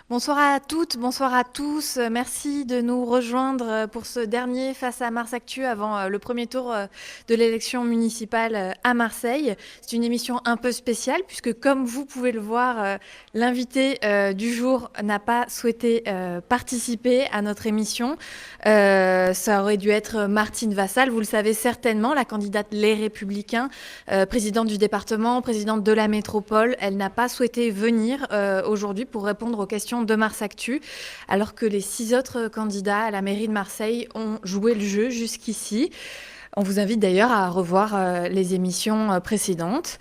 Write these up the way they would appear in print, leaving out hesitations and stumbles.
Bonsoir à toutes, bonsoir à tous. Merci de nous rejoindre pour ce dernier Face à Mars Actu avant le premier tour de l'élection municipale à Marseille. C'est une émission un peu spéciale puisque, comme vous pouvez le voir, l'invité du jour n'a pas souhaité participer à notre émission. Ça aurait dû être Martine Vassal, vous le savez certainement, la candidate Les Républicains, présidente du département, présidente de la métropole. Elle n'a pas souhaité venir aujourd'hui pour répondre aux questions de Mars Actu, alors que les 6 autres candidats à la mairie de Marseille ont joué le jeu jusqu'ici. On vous invite d'ailleurs à revoir les émissions précédentes.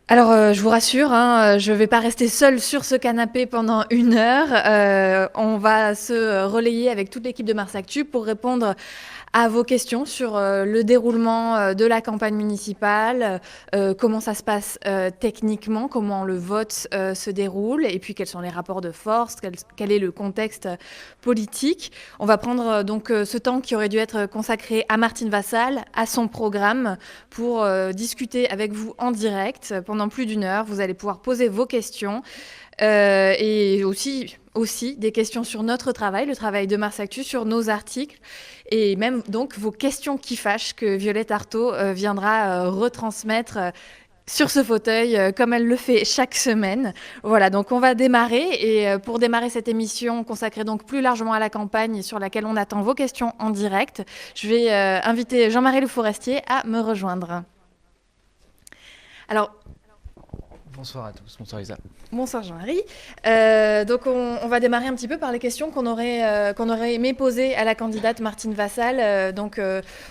Alors, je vous rassure, je ne vais pas rester seule sur ce canapé pendant 1 heure. On va se relayer avec toute l'équipe de Mars Actu pour répondre à vos questions sur le déroulement de la campagne municipale, comment ça se passe techniquement, comment le vote se déroule, et puis quels sont les rapports de force, quel est le contexte politique. On va prendre donc ce temps qui aurait dû être consacré à Martine Vassal, à son programme, pour discuter avec vous en direct pendant plus d'1 heure. Vous allez pouvoir poser vos questions et aussi des questions sur notre travail, le travail de Mars Actu, sur nos articles, et même donc vos questions qui fâchent que Violette Artaud viendra retransmettre sur ce fauteuil, comme elle le fait chaque semaine. Voilà, donc on va démarrer. Et pour démarrer cette émission consacrée donc plus largement à la campagne, sur laquelle on attend vos questions en direct, je vais inviter Jean-Marie Le Forestier à me rejoindre. Alors, bonsoir à tous, bonsoir Isa. Bonsoir Jean-Marie. Donc on va démarrer un petit peu par les questions qu'on aurait aimé poser à la candidate Martine Vassal.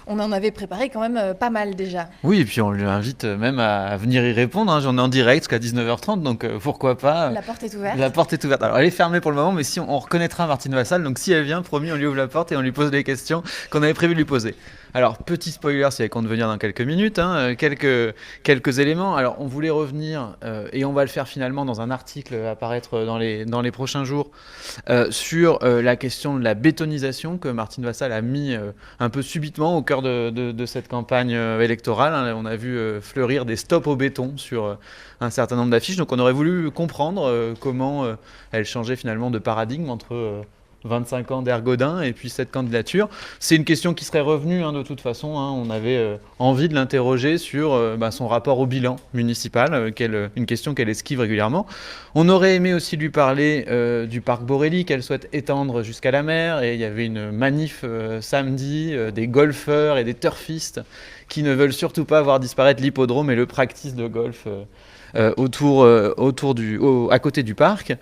On en avait préparé quand même pas mal déjà. Oui, et puis on lui invite même à venir y répondre. J'en ai en direct jusqu'à 19h30, donc pourquoi pas. La porte est ouverte. La porte est ouverte. Alors elle est fermée pour le moment, mais si on reconnaîtra Martine Vassal, donc si elle vient, promis, on lui ouvre la porte et on lui pose les questions qu'on avait prévu de lui poser. Alors, petit spoiler, si elle compte venir dans quelques minutes, quelques éléments. Alors, on voulait revenir, et on va le faire finalement dans un article à apparaître dans les prochains jours, sur la question de la bétonisation que Martine Vassal a mis un peu subitement au cœur de cette campagne électorale. On a vu fleurir des stops au béton sur un certain nombre d'affiches. Donc, on aurait voulu comprendre comment elle changeait finalement de paradigme entre 25 ans d'Ergodin et puis cette candidature. C'est une question qui serait revenue de toute façon. On avait envie de l'interroger sur son rapport au bilan municipal, une question qu'elle esquive régulièrement. On aurait aimé aussi lui parler du parc Borély qu'elle souhaite étendre jusqu'à la mer, et il y avait une manif samedi des golfeurs et des turfistes qui ne veulent surtout pas voir disparaître l'hippodrome et le practice de golf à côté du parc.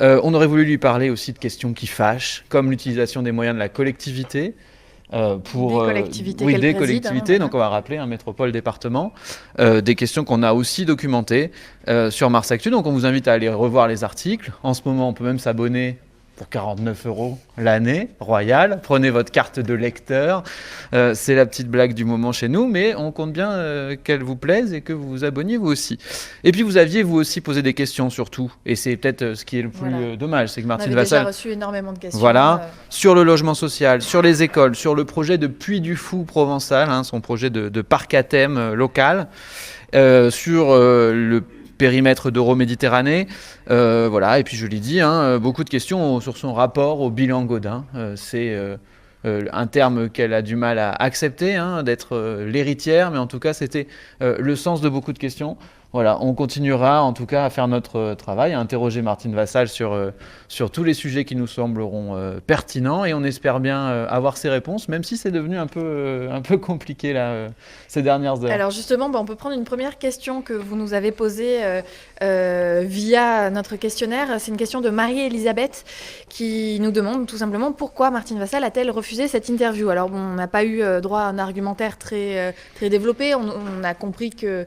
On aurait voulu lui parler aussi de questions qui fâchent, comme l'utilisation des moyens de la collectivité. Des collectivités, donc on va rappeler métropole, département, des questions qu'on a aussi documentées sur Mars Actu. Donc on vous invite à aller revoir les articles. En ce moment, on peut même s'abonner pour 49 € l'année, royal. Prenez votre carte de lecteur. C'est la petite blague du moment chez nous, mais on compte bien qu'elle vous plaise et que vous vous abonniez vous aussi. Et puis vous aviez vous aussi posé des questions surtout, et c'est peut-être ce qui est le plus dommage, c'est que Martine Vassal... On avait déjà reçu énormément de questions. Voilà, sur le logement social, sur les écoles, sur le projet de Puy du Fou provençal, son projet de parc à thème local, sur le périmètre d'Euroméditerranée, voilà. Et puis je l'ai dit, beaucoup de questions sur son rapport au bilan Gaudin. C'est un terme qu'elle a du mal à accepter, d'être l'héritière, mais en tout cas c'était le sens de beaucoup de questions. Voilà, on continuera en tout cas à faire notre travail, à interroger Martine Vassal sur tous les sujets qui nous sembleront pertinents, et on espère bien avoir ses réponses, même si c'est devenu un peu compliqué là, ces dernières heures. Alors justement, on peut prendre une première question que vous nous avez posée via notre questionnaire. C'est une question de Marie-Elisabeth qui nous demande tout simplement pourquoi Martine Vassal a-t-elle refusé cette interview. Alors on n'a pas eu droit à un argumentaire très développé. On a compris que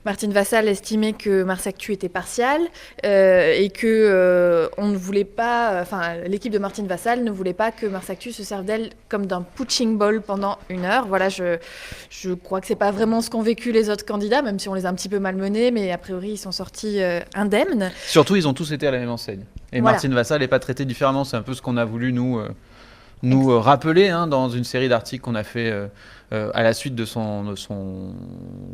Martine Vassal estimait que Mars Actu était partial et que on ne voulait pas, l'équipe de Martine Vassal ne voulait pas que Mars Actu se serve d'elle comme d'un punching ball pendant 1 heure. Voilà, je crois que c'est pas vraiment ce qu'ont vécu les autres candidats, même si on les a un petit peu malmenés, mais a priori ils sont sortis indemnes. Surtout, ils ont tous été à la même enseigne. Et voilà. Martine Vassal n'est pas traitée différemment. C'est un peu ce qu'on a voulu nous nous rappeler dans une série d'articles qu'on a fait à la suite de son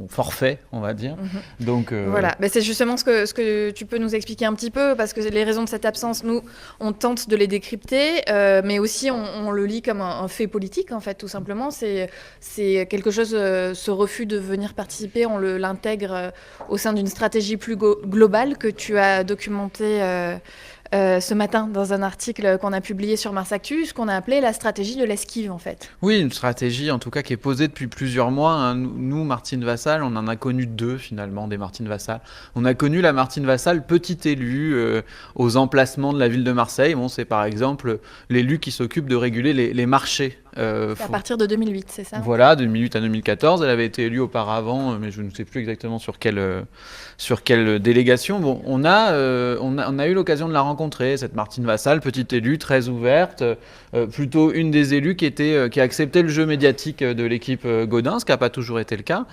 forfait, on va dire. Donc, Voilà, c'est justement ce que tu peux nous expliquer un petit peu, parce que les raisons de cette absence, nous, on tente de les décrypter, mais aussi on le lit comme un fait politique, en fait, tout simplement. C'est quelque chose, ce refus de venir participer, on l'intègre au sein d'une stratégie plus globale que tu as documentée ce matin dans un article qu'on a publié sur Mars Actu, ce qu'on a appelé la stratégie de l'esquive, en fait. Oui, une stratégie en tout cas qui est posée depuis plusieurs mois. Nous, Martine Vassal, on en a connu deux finalement, des Martine Vassal. On a connu la Martine Vassal, petite élue aux emplacements de la ville de Marseille. Bon, c'est par exemple l'élu qui s'occupe de réguler les marchés. À partir de 2008, c'est ça ? Voilà, de 2008 à 2014. Elle avait été élue auparavant, mais je ne sais plus exactement sur quelle délégation. Bon, on a eu l'occasion de la rencontrer, cette Martine Vassal, petite élue, très ouverte, plutôt une des élues qui acceptait le jeu médiatique de l'équipe Gaudin, ce qui n'a pas toujours été le cas.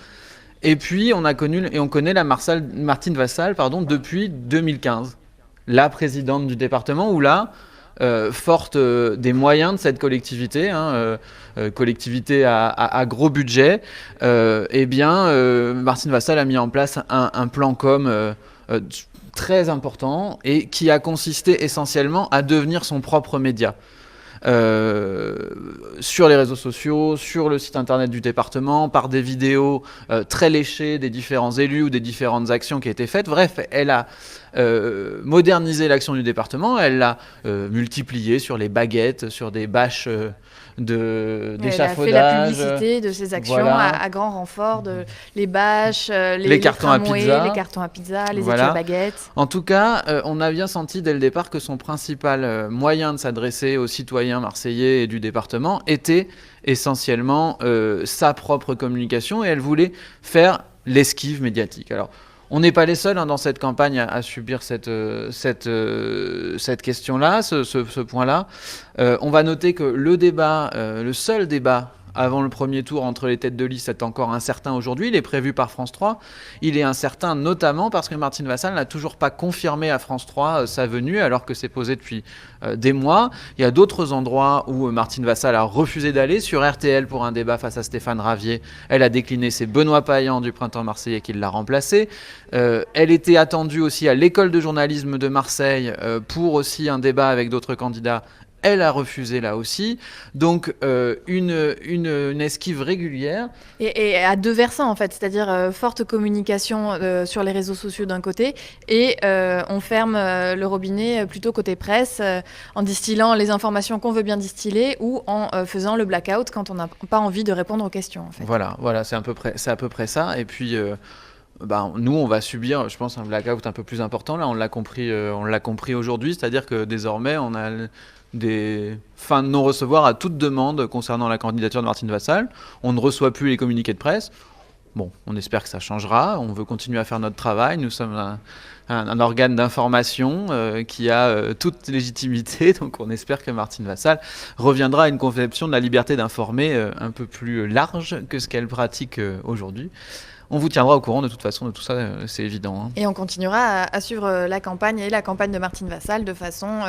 Et puis, on connaît la Martine Vassal depuis 2015, la présidente du département, où là, forte des moyens de cette collectivité, collectivité à gros budget, Martine Vassal a mis en place un plan com très important et qui a consisté essentiellement à devenir son propre média. Sur les réseaux sociaux, sur le site internet du département, par des vidéos très léchées des différents élus ou des différentes actions qui étaient faites. Bref, elle a modernisé l'action du département, elle l'a multipliée sur les baguettes, sur des bâches d'échafaudage. Elle a fait la publicité de ses actions à grand renfort, les bâches, les cartons à pizza, les étuis à baguettes. En tout cas, on a bien senti dès le départ que son principal moyen de s'adresser aux citoyens marseillais et du département était essentiellement sa propre communication, et elle voulait faire l'esquive médiatique. Alors, on n'est pas les seuls dans cette campagne à subir cette question-là, ce point-là. On va noter que le seul débat avant le premier tour entre les têtes de liste est encore incertain aujourd'hui. Il est prévu par France 3. Il est incertain notamment parce que Martine Vassal n'a toujours pas confirmé à France 3 sa venue, alors que c'est posé depuis des mois. Il y a d'autres endroits où Martine Vassal a refusé d'aller. Sur RTL pour un débat face à Stéphane Ravier, elle a décliné. C'est Benoît Payan du Printemps Marseillais qui l'a remplacée. Elle était attendue aussi à l'école de journalisme de Marseille pour aussi un débat avec d'autres candidats. Elle a refusé là aussi. Donc, une esquive régulière. Et à deux versants, en fait. C'est-à-dire forte communication sur les réseaux sociaux d'un côté, et on ferme le robinet plutôt côté presse, en distillant les informations qu'on veut bien distiller, ou en faisant le blackout quand on n'a pas envie de répondre aux questions, en fait. Voilà, c'est à peu près ça. Et puis... nous, on va subir, je pense, un blackout un peu plus important. Là, on l'a compris aujourd'hui, c'est-à-dire que désormais, on a des fins de non-recevoir à toute demande concernant la candidature de Martine Vassal. On ne reçoit plus les communiqués de presse. Bon, on espère que ça changera. On veut continuer à faire notre travail. Nous sommes un organe d'information qui a toute légitimité. Donc, on espère que Martine Vassal reviendra à une conception de la liberté d'informer un peu plus large que ce qu'elle pratique aujourd'hui. On vous tiendra au courant de toute façon de tout ça, c'est évident. Et on continuera à suivre la campagne de Martine Vassal de façon,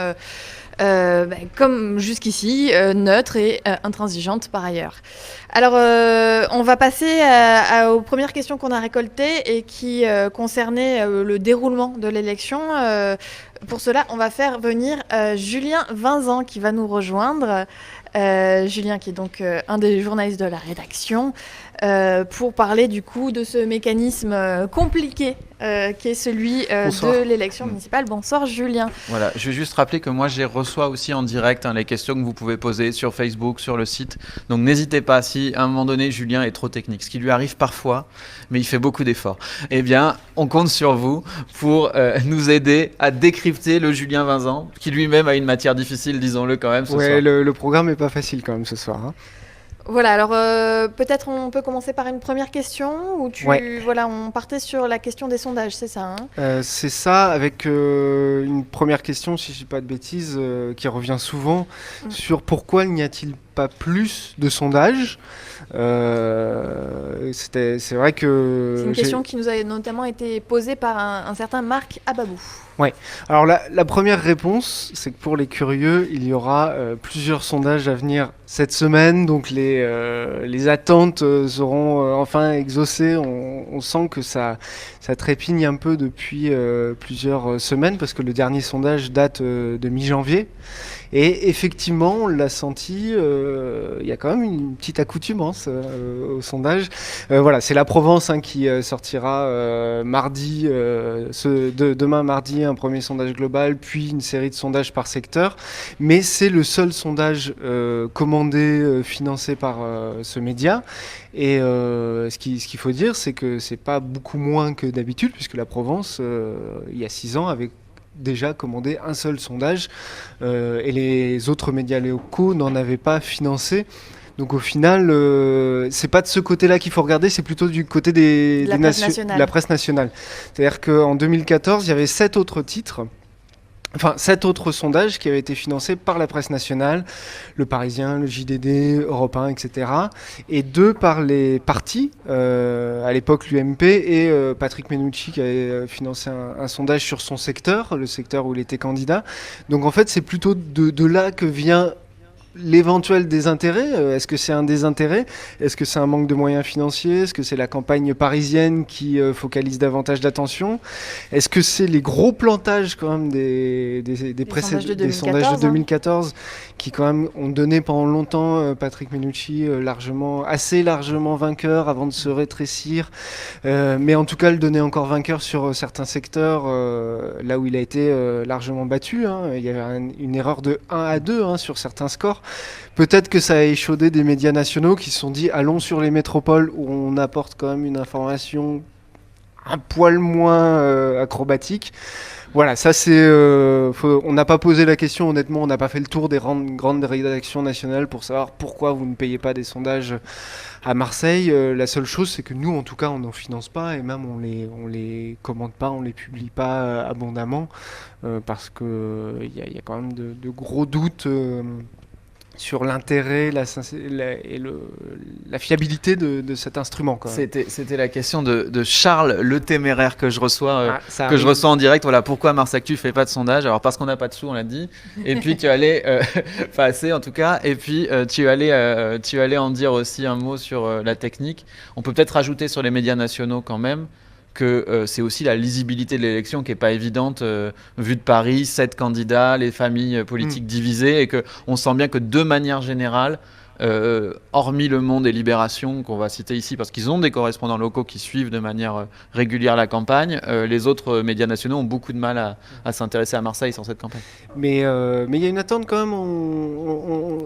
comme jusqu'ici, neutre et intransigeante par ailleurs. Alors, on va passer aux premières questions qu'on a récoltées et qui concernaient le déroulement de l'élection. Pour cela, on va faire venir Julien Vinzan qui va nous rejoindre. Julien qui est donc un des journalistes de la rédaction, pour parler du coup de ce mécanisme compliqué qui est celui de l'élection municipale. Bonsoir Julien. Voilà, je vais juste rappeler que moi je reçois aussi en direct les questions que vous pouvez poser sur Facebook, sur le site. Donc n'hésitez pas, si à un moment donné Julien est trop technique, ce qui lui arrive parfois, mais il fait beaucoup d'efforts. Eh bien, on compte sur vous pour nous aider à décrypter le Julien Vinzan, qui lui-même a une matière difficile, disons-le quand même ce soir. Le programme est pas facile quand même ce soir. Voilà, alors peut-être on peut commencer par une première question où on partait sur la question des sondages, c'est ça C'est ça, avec une première question, si je ne dis pas de bêtises, qui revient souvent sur pourquoi n'y a-t-il pas plus de sondages. C'est vrai que... C'est une question qui nous a notamment été posée par un certain Marc Ababou. Ouais. Alors la première réponse, c'est que pour les curieux, il y aura plusieurs sondages à venir cette semaine, donc les attentes seront enfin exaucées. On sent que ça trépigne un peu depuis plusieurs semaines, parce que le dernier sondage date de mi-janvier. Et effectivement, on l'a senti, il y a quand même une petite accoutumance au sondage. Voilà, c'est la Provence qui sortira mardi, demain mardi, un premier sondage global, puis une série de sondages par secteur. Mais c'est le seul sondage commandé, financé par ce média. Et ce qu'il faut dire, c'est que c'est pas beaucoup moins que d'habitude, puisque la Provence, il y a 6 ans, avait déjà commandé un seul sondage et les autres médias locaux n'en avaient pas financé. Donc au final, c'est pas de ce côté-là qu'il faut regarder, c'est plutôt du côté de la presse nationale. C'est-à-dire qu'en 2014, il y avait 7 autres titres. Enfin, 7 autres sondages qui avaient été financés par la presse nationale, Le Parisien, le JDD, Europe 1, etc. Et 2 par les partis, à l'époque l'UMP et Patrick Mennucci qui avait financé un sondage sur son secteur, le secteur où il était candidat. Donc en fait, c'est plutôt de là que vient l'éventuel désintérêt. Est-ce que c'est un désintérêt? Est-ce que c'est un manque de moyens financiers? Est-ce que c'est la campagne parisienne qui focalise davantage d'attention? Est-ce que c'est les gros plantages quand même des sondages de 2014 qui quand même ont donné pendant longtemps Patrick Mennucci assez largement vainqueur avant de se rétrécir, mais en tout cas le donner encore vainqueur sur certains secteurs là où il a été largement battu. Il y avait une erreur de 1-2 sur certains scores. Peut-être que ça a échaudé des médias nationaux qui se sont dit allons sur les métropoles où on apporte quand même une information un poil moins acrobatique. Voilà, ça c'est... on n'a pas posé la question, honnêtement, on n'a pas fait le tour des grandes rédactions nationales pour savoir pourquoi vous ne payez pas des sondages à Marseille. La seule chose, c'est que nous, en tout cas, on n'en finance pas et même on les commande pas, on les publie pas abondamment parce que il y a quand même de gros doutes sur l'intérêt et la fiabilité de cet instrument. C'était la question de Charles Le Téméraire que je reçois en direct. Voilà, pourquoi Mars Actu fait pas de sondage? Alors parce qu'on n'a pas de sous, on l'a dit. Et puis tu allais, pas assez en tout cas. Et puis tu allais en dire aussi un mot sur la technique. On peut peut-être rajouter sur les médias nationaux quand même que c'est aussi la lisibilité de l'élection qui n'est pas évidente, vue de Paris, 7 candidats, les familles politiques divisées, et qu'on sent bien que de manière générale, hormis Le Monde et Libération, qu'on va citer ici, parce qu'ils ont des correspondants locaux qui suivent de manière régulière la campagne, les autres médias nationaux ont beaucoup de mal à s'intéresser à Marseille sans cette campagne. Mais il y a une attente quand même,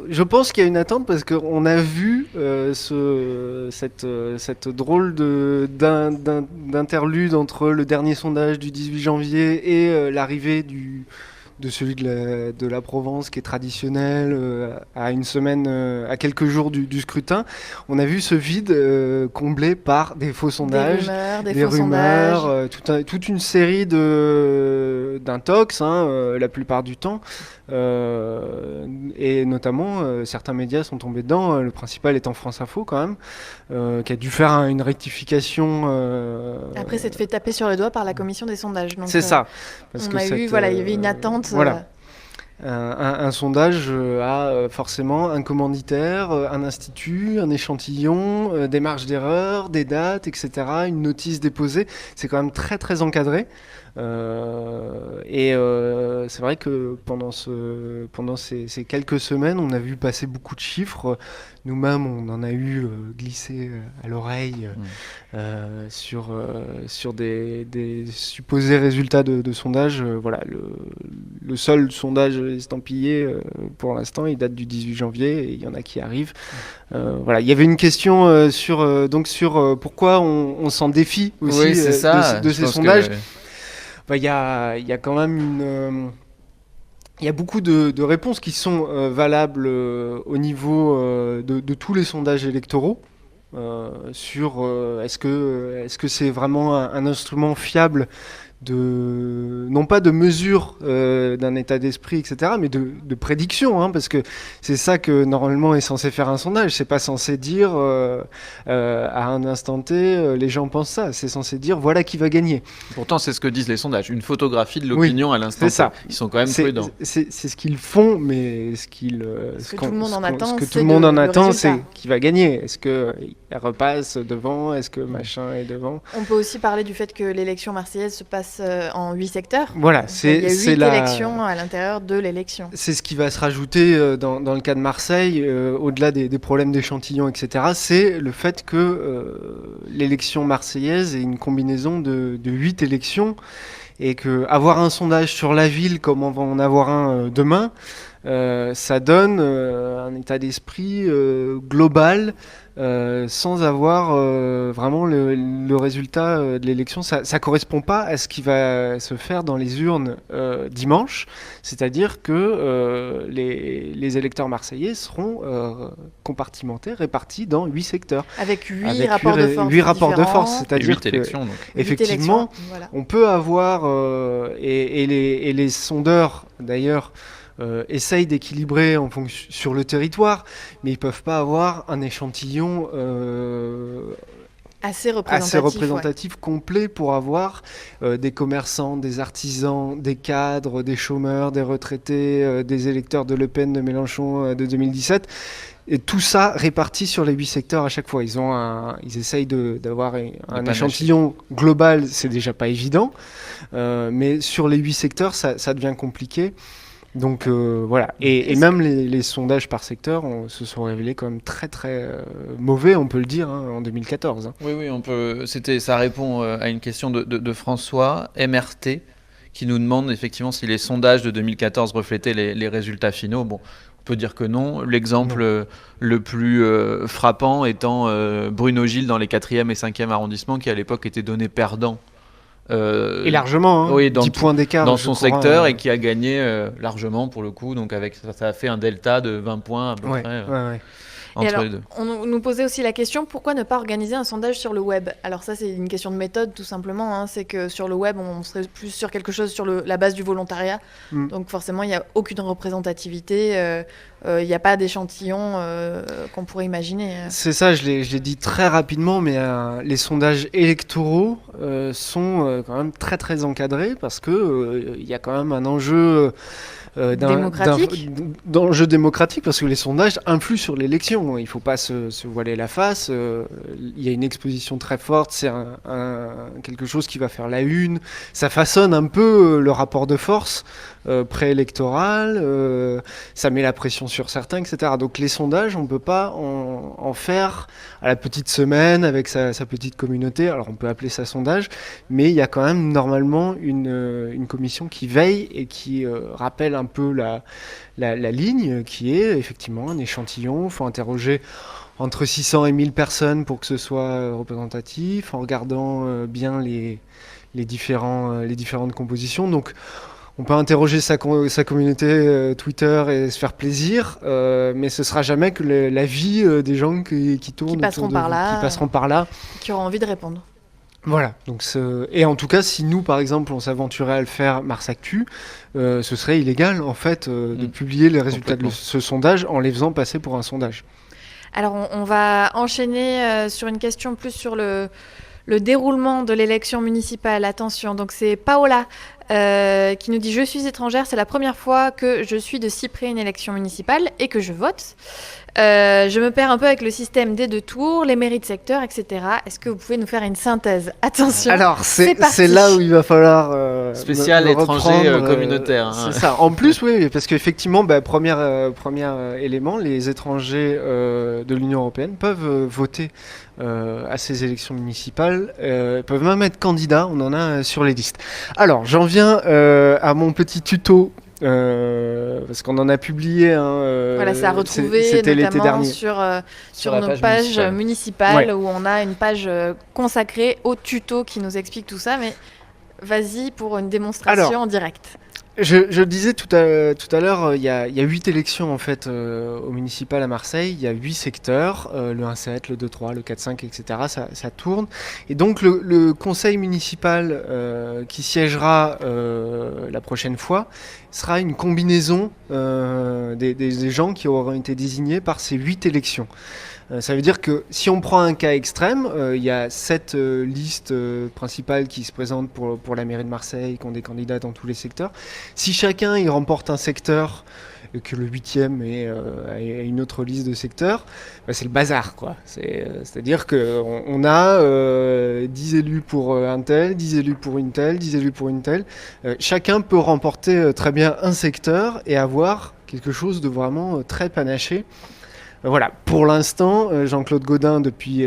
je pense qu'il y a une attente parce qu'on a vu cette drôle d'interlude entre le dernier sondage du 18 janvier et l'arrivée de celui de la Provence qui est traditionnel à une semaine, à quelques jours du scrutin. On a vu ce vide comblé par des faux sondages, des rumeurs, toute une série d'intox la plupart du temps. Et notamment certains médias sont tombés dedans, le principal étant France Info quand même, qui a dû faire une rectification. Après s'être fait taper sur les doigts par la commission des sondages. C'est ça. Parce il y avait une attente. Voilà. Un sondage a forcément un commanditaire, un institut, un échantillon, des marges d'erreur, des dates, etc., une notice déposée. C'est quand même très très encadré. C'est vrai que pendant ces quelques semaines, on a vu passer beaucoup de chiffres. Nous-mêmes, on en a eu glissé à l'oreille sur des supposés résultats de sondage. Voilà, le seul sondage estampillé pour l'instant, il date du 18 janvier et il y en a qui arrivent. Voilà, il y avait une question sur pourquoi on s'en défie aussi de ces sondages. Il y a quand même il y a beaucoup de réponses qui sont valables au niveau de tous les sondages électoraux sur est-ce que c'est vraiment un instrument fiable non pas de mesure d'un état d'esprit, etc., mais de prédiction, hein, parce que c'est ça que normalement est censé faire un sondage. C'est pas censé dire à un instant T, les gens pensent ça. C'est censé dire voilà qui va gagner. Pourtant, c'est ce que disent les sondages, une photographie de l'opinion à l'instant T. C'est ça. Ils sont quand même prudents. C'est ce qu'ils font, mais ce que tout le monde en attend, ce que tout le monde en attend, c'est qui va gagner. Est-ce qu'il repasse devant? Est-ce que machin est devant? On peut aussi parler du fait que l'élection marseillaise se passe en 8 secteurs. Voilà, il y a 8 élections à l'intérieur de l'élection. C'est ce qui va se rajouter dans le cas de Marseille, au-delà des problèmes d'échantillons, etc. C'est le fait que l'élection marseillaise est une combinaison de 8 élections et qu'avoir un sondage sur la ville comme on va en avoir un demain, ça donne un état d'esprit global sans avoir vraiment le résultat de l'élection. Ça ne correspond pas à ce qui va se faire dans les urnes dimanche, c'est-à-dire que les électeurs marseillais seront compartimentés, répartis dans 8 secteurs. Avec 8 rapports de force. 8 rapports de force, c'est-à-dire 8 élections. Donc. Effectivement, voilà. On peut avoir, et les sondeurs d'ailleurs, essayent d'équilibrer sur le territoire, mais ils ne peuvent pas avoir un échantillon assez représentatif complet pour avoir des commerçants, des artisans, des cadres, des chômeurs, des retraités, des électeurs de Le Pen, de Mélenchon de 2017. Et tout ça réparti sur les 8 secteurs à chaque fois. Ils essayent d'avoir un échantillon global, c'est déjà pas évident, mais sur les 8 secteurs, ça devient compliqué. Donc voilà, et même les sondages par secteur se sont révélés quand même très très mauvais, on peut le dire, hein, en 2014. Hein. Oui, on peut. Ça répond à une question de François MRT qui nous demande effectivement si les sondages de 2014 reflétaient les résultats finaux. Bon, on peut dire que non. L'exemple le plus frappant étant Bruno Gilles dans les 4e et 5e arrondissements qui à l'époque était donné perdant. Et largement, hein, oui, 10 points d'écart dans son secteur et qui a gagné largement pour le coup, donc ça a fait un delta de 20 points à peu près entre et alors, les deux. On nous posait aussi la question, pourquoi ne pas organiser un sondage sur le web? Alors ça c'est une question de méthode tout simplement, hein, c'est que sur le web on serait plus sur quelque chose sur la base du volontariat, donc forcément il n'y a aucune représentativité, il n'y a pas d'échantillon qu'on pourrait imaginer. C'est ça, je l'ai dit très rapidement, mais les sondages électoraux sont quand même très très encadrés parce que il y a quand même un enjeu d'enjeu démocratique parce que les sondages influent sur l'élection. Il ne faut pas se voiler la face. Il y a une exposition très forte, c'est quelque chose qui va faire la une. Ça façonne un peu le rapport de force préélectoral, ça met la pression sur certains, etc. Donc les sondages, on ne peut pas en faire à la petite semaine avec sa petite communauté. Alors on peut appeler ça sondage, mais il y a quand même normalement une commission qui veille et qui rappelle un peu la ligne qui est effectivement un échantillon. Il faut interroger entre 600 et 1000 personnes pour que ce soit représentatif, en regardant bien les différentes compositions. Donc on peut interroger sa communauté Twitter et se faire plaisir, mais ce sera jamais que l'avis des gens qui tournent, qui passeront par là, qui auront envie de répondre. Voilà. Donc et en tout cas, si nous, par exemple, on s'aventurait à le faire Mars Actu, ce serait illégal en fait de publier les résultats de ce sondage en les faisant passer pour un sondage. Alors on va enchaîner sur une question plus sur le déroulement de l'élection municipale. Attention, donc c'est Paola qui nous dit « Je suis étrangère, c'est la première fois que je suis de si près une élection municipale et que je vote. Je me perds un peu avec le système des 2 tours, les mairies de secteur, etc. Est-ce que vous pouvez nous faire une synthèse? Attention, alors c'est là où il va falloir spécial étranger communautaire. C'est ça. En plus, oui, parce qu'effectivement, premier élément, les étrangers de l'Union européenne peuvent voter à ces élections municipales, peuvent même être candidats. On en a sur les listes. Alors, j'en viens à mon petit tuto. Parce qu'on en a publié voilà, ça a retrouvé notamment sur notre page municipale où on a une page consacrée au tuto qui nous explique tout ça, mais vas-y pour une démonstration en direct. Je le disais tout à l'heure, il y a 8 élections en fait au municipal à Marseille. Il y a 8 secteurs, le 1-7, le 2-3, le 4-5, etc. Ça tourne. Et donc le conseil municipal qui siégera la prochaine fois sera une combinaison des gens qui auront été désignés par ces 8 élections. Ça veut dire que si on prend un cas extrême, il y a 7 listes principales qui se présentent pour la mairie de Marseille, qui ont des candidats dans tous les secteurs. Si chacun il remporte un secteur, et que le 8e a une autre liste de secteurs, bah, c'est le bazar, quoi. C'est-à-dire qu'on a 10 élus pour un tel, 10 élus pour une telle, 10 élus pour une telle. Chacun peut remporter très bien un secteur et avoir quelque chose de vraiment très panaché. Voilà, pour l'instant, Jean-Claude Gaudin, depuis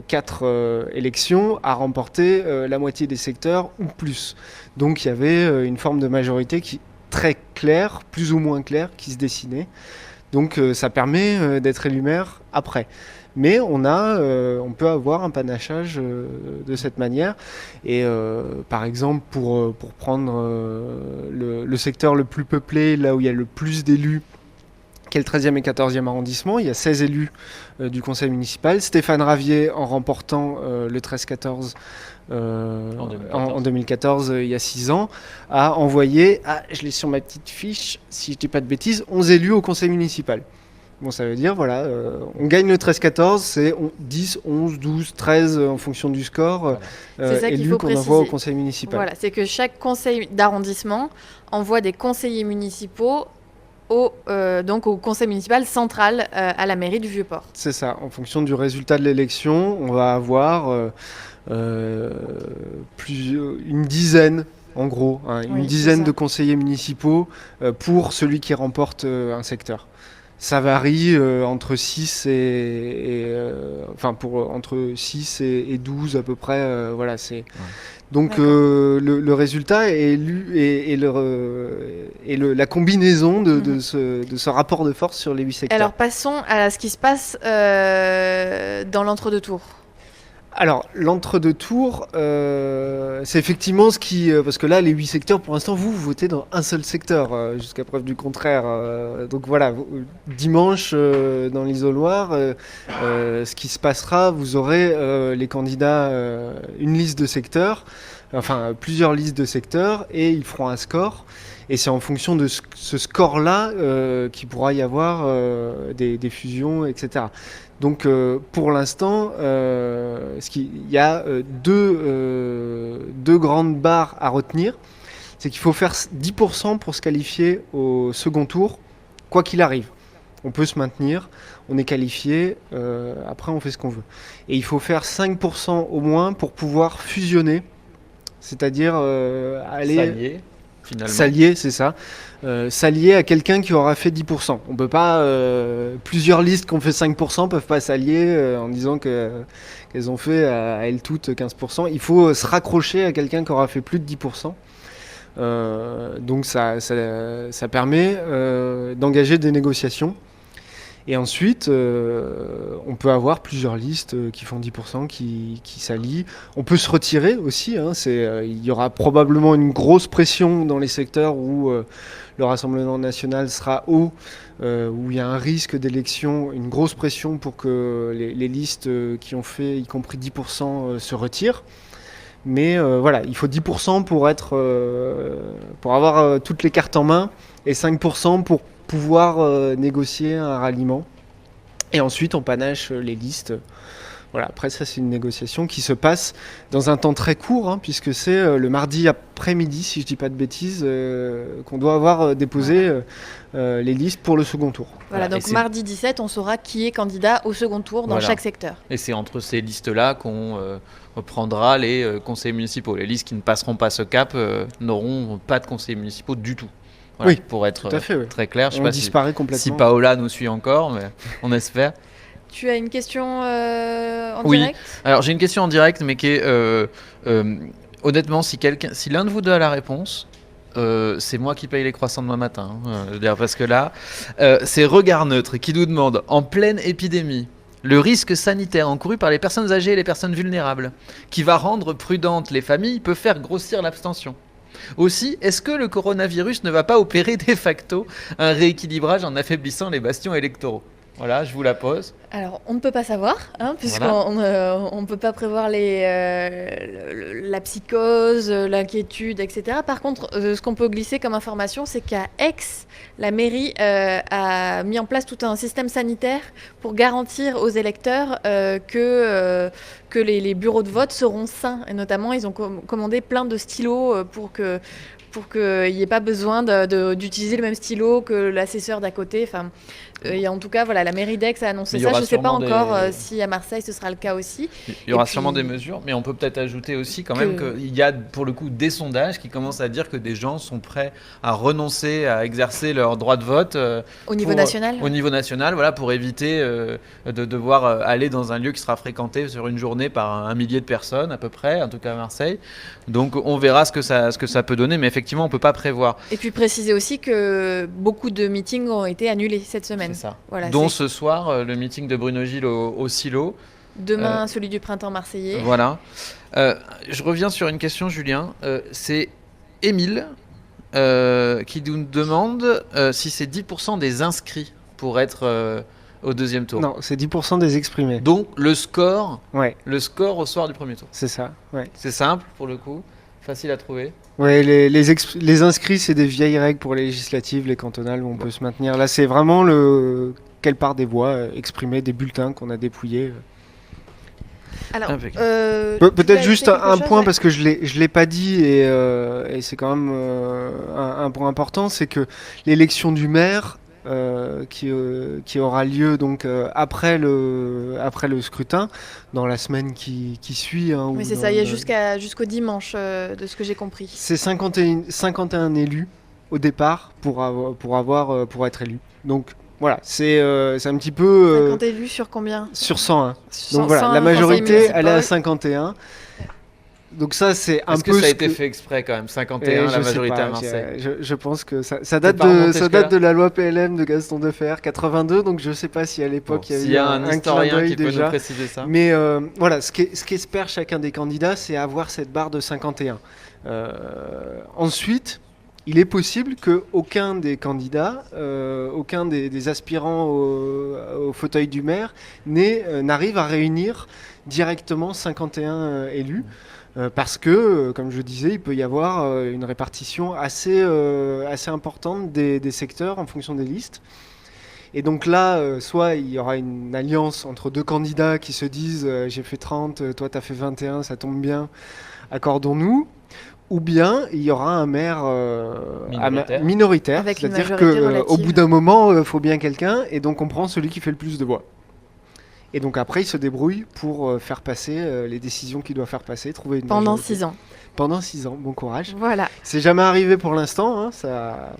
4 élections, a remporté la moitié des secteurs ou plus. Donc il y avait une forme de majorité très claire, plus ou moins claire, qui se dessinait. Donc ça permet d'être élu maire après. Mais on peut avoir un panachage de cette manière. Et par exemple, pour prendre le secteur le plus peuplé, là où il y a le plus d'élus, qui est le 13e et 14e arrondissement. Il y a 16 élus du conseil municipal. Stéphane Ravier, en remportant le 13-14 en 2014, il y a 6 ans, a envoyé, je l'ai sur ma petite fiche, si je ne dis pas de bêtises, 11 élus au conseil municipal. Bon, ça veut dire, voilà, on gagne le 13-14, c'est 10, 11, 12, 13 en fonction du score élus qu'on envoie au conseil municipal. Voilà, c'est que chaque conseil d'arrondissement envoie des conseillers municipaux donc au conseil municipal central à la mairie du Vieux-Port. C'est ça, en fonction du résultat de l'élection, on va avoir une dizaine, en gros, une dizaine de conseillers municipaux pour celui qui remporte un secteur. Ça varie entre 6 entre 6 et 12 à peu près. Voilà, c'est... Ouais. Donc le résultat est la combinaison de ce rapport de force sur les 8 secteurs. Alors passons à ce qui se passe dans l'entre-deux-tours. Alors, l'entre-deux-tours, c'est effectivement ce qui... parce que là, les 8 secteurs, pour l'instant, vous votez dans un seul secteur, jusqu'à preuve du contraire. Donc voilà, dimanche, dans l'isoloir, ce qui se passera, vous aurez les candidats, une liste de secteurs, enfin plusieurs listes de secteurs, et ils feront un score. Et c'est en fonction de ce score-là qu'il pourra y avoir des fusions, etc. Donc pour l'instant, il y a deux grandes barres à retenir. C'est qu'il faut faire 10% pour se qualifier au second tour, quoi qu'il arrive. On peut se maintenir, on est qualifié, après on fait ce qu'on veut. Et il faut faire 5% au moins pour pouvoir fusionner, c'est-à-dire aller... S'allier, c'est ça. S'allier à quelqu'un qui aura fait 10%. On peut pas... plusieurs listes qui ont fait 5% peuvent pas s'allier en disant qu'elles ont fait à elles toutes 15%. Il faut se raccrocher à quelqu'un qui aura fait plus de 10%. Donc ça permet d'engager des négociations. Et ensuite, on peut avoir plusieurs listes qui font 10%, qui s'allient. On peut se retirer aussi. Il y aura probablement une grosse pression dans les secteurs où le Rassemblement national sera haut, où il y a un risque d'élection, une grosse pression pour que les listes qui ont fait y compris 10% se retirent. Mais voilà, il faut 10% pour avoir toutes les cartes en main et 5% pour pouvoir négocier un ralliement. Et ensuite, on panache les listes. Voilà, après ça, c'est une négociation qui se passe dans un temps très court, puisque c'est le mardi après-midi, si je ne dis pas de bêtises, qu'on doit avoir déposé les listes pour le second tour. Voilà, donc mardi 17, on saura qui est candidat au second tour dans chaque secteur. Et c'est entre ces listes-là qu'on reprendra les conseillers municipaux. Les listes qui ne passeront pas ce cap n'auront pas de conseillers municipaux du tout. Voilà, oui, pour être très clair. Je sais pas disparaît complètement. Si Paola nous suit encore, mais on espère. Tu as une question en direct ? Alors j'ai une question en direct, mais qui est honnêtement, si l'un de vous deux a la réponse, c'est moi qui paye les croissants demain matin. Parce que là, c'est Regard Neutre qui nous demande, en pleine épidémie, le risque sanitaire encouru par les personnes âgées et les personnes vulnérables, qui va rendre prudentes les familles, peut faire grossir l'abstention. Aussi, est-ce que le coronavirus ne va pas opérer de facto un rééquilibrage en affaiblissant les bastions électoraux? Voilà, je vous la pose. Alors, on ne peut pas savoir, hein, puisqu'on ne peut pas prévoir la psychose, l'inquiétude, etc. Par contre, ce qu'on peut glisser comme information, c'est qu'à Aix, la mairie a mis en place tout un système sanitaire pour garantir aux électeurs que les bureaux de vote seront sains. Et notamment, ils ont commandé plein de stylos pour qu'il n'y ait pas besoin d'utiliser le même stylo que l'assesseur d'à côté. Enfin, et en tout cas, voilà, la mairie d'Aix a annoncé ça. Je ne sais pas encore si à Marseille ce sera le cas aussi. Il y aura sûrement des mesures, mais on peut peut-être ajouter aussi quand même qu'il y a pour le coup des sondages qui commencent à dire que des gens sont prêts à renoncer à exercer leur droit de vote au niveau national. Au niveau national, voilà, pour éviter de devoir aller dans un lieu qui sera fréquenté sur une journée par un millier de personnes à peu près, en tout cas à Marseille. Donc on verra ce que ça peut donner, mais effectivement on ne peut pas prévoir. Et puis préciser aussi que beaucoup de meetings ont été annulés cette semaine. C'est ça. Voilà, dont ce soir, le meeting de Bruno Gilles au Silo. Demain, celui du printemps marseillais. Voilà. Je reviens sur une question, Julien. C'est Émile qui nous demande si c'est 10% des inscrits pour être au deuxième tour. Non, c'est 10% des exprimés. Donc le score au soir du premier tour. C'est ça, ouais. C'est simple pour le coup, facile à trouver. Ouais, les inscrits, c'est des vieilles règles pour les législatives, les cantonales, où on peut se maintenir. Là, c'est vraiment quelle part des voix exprimées, des bulletins qu'on a dépouillés. Alors, peut-être juste un point, parce que je l'ai pas dit, et c'est quand même un point important, c'est que l'élection du maire, qui aura lieu donc après le scrutin, dans la semaine qui suit. Hein, oui, c'est ça, il y a jusqu'au dimanche, de ce que j'ai compris. C'est 51 élus au départ pour être élus. Donc voilà, c'est un petit peu... 50 élus sur combien? Sur 101. Donc voilà, la majorité, elle est à 51. Donc ça, c'est un peu... Est-ce que ça a été fait exprès quand même, 51, la majorité à Marseille? Je pense que ça date de la loi PLM de Gaston Defferre, 82, donc je sais pas si à l'époque il y a eu un historien qui déjà. peut nous préciser ça. Mais voilà, ce qu'espère chacun des candidats, c'est avoir cette barre de 51. Ensuite, il est possible qu'aucun des candidats, aucun des aspirants au fauteuil du maire n'arrive à réunir directement 51 élus. Parce que, comme je disais, il peut y avoir une répartition assez importante des secteurs en fonction des listes. Et donc là, soit il y aura une alliance entre deux candidats qui se disent j'ai fait 30, toi t'as fait 21, ça tombe bien, accordons-nous. Ou bien il y aura un maire minoritaire, c'est-à-dire qu'au bout d'un moment, il faut bien quelqu'un, et donc on prend celui qui fait le plus de voix. Et donc après, il se débrouille pour faire passer les décisions qu'il doit faire passer, trouver une Pendant majorité. 6 ans. Pendant 6 ans, bon courage. Voilà. C'est jamais arrivé pour l'instant. Hein, ça...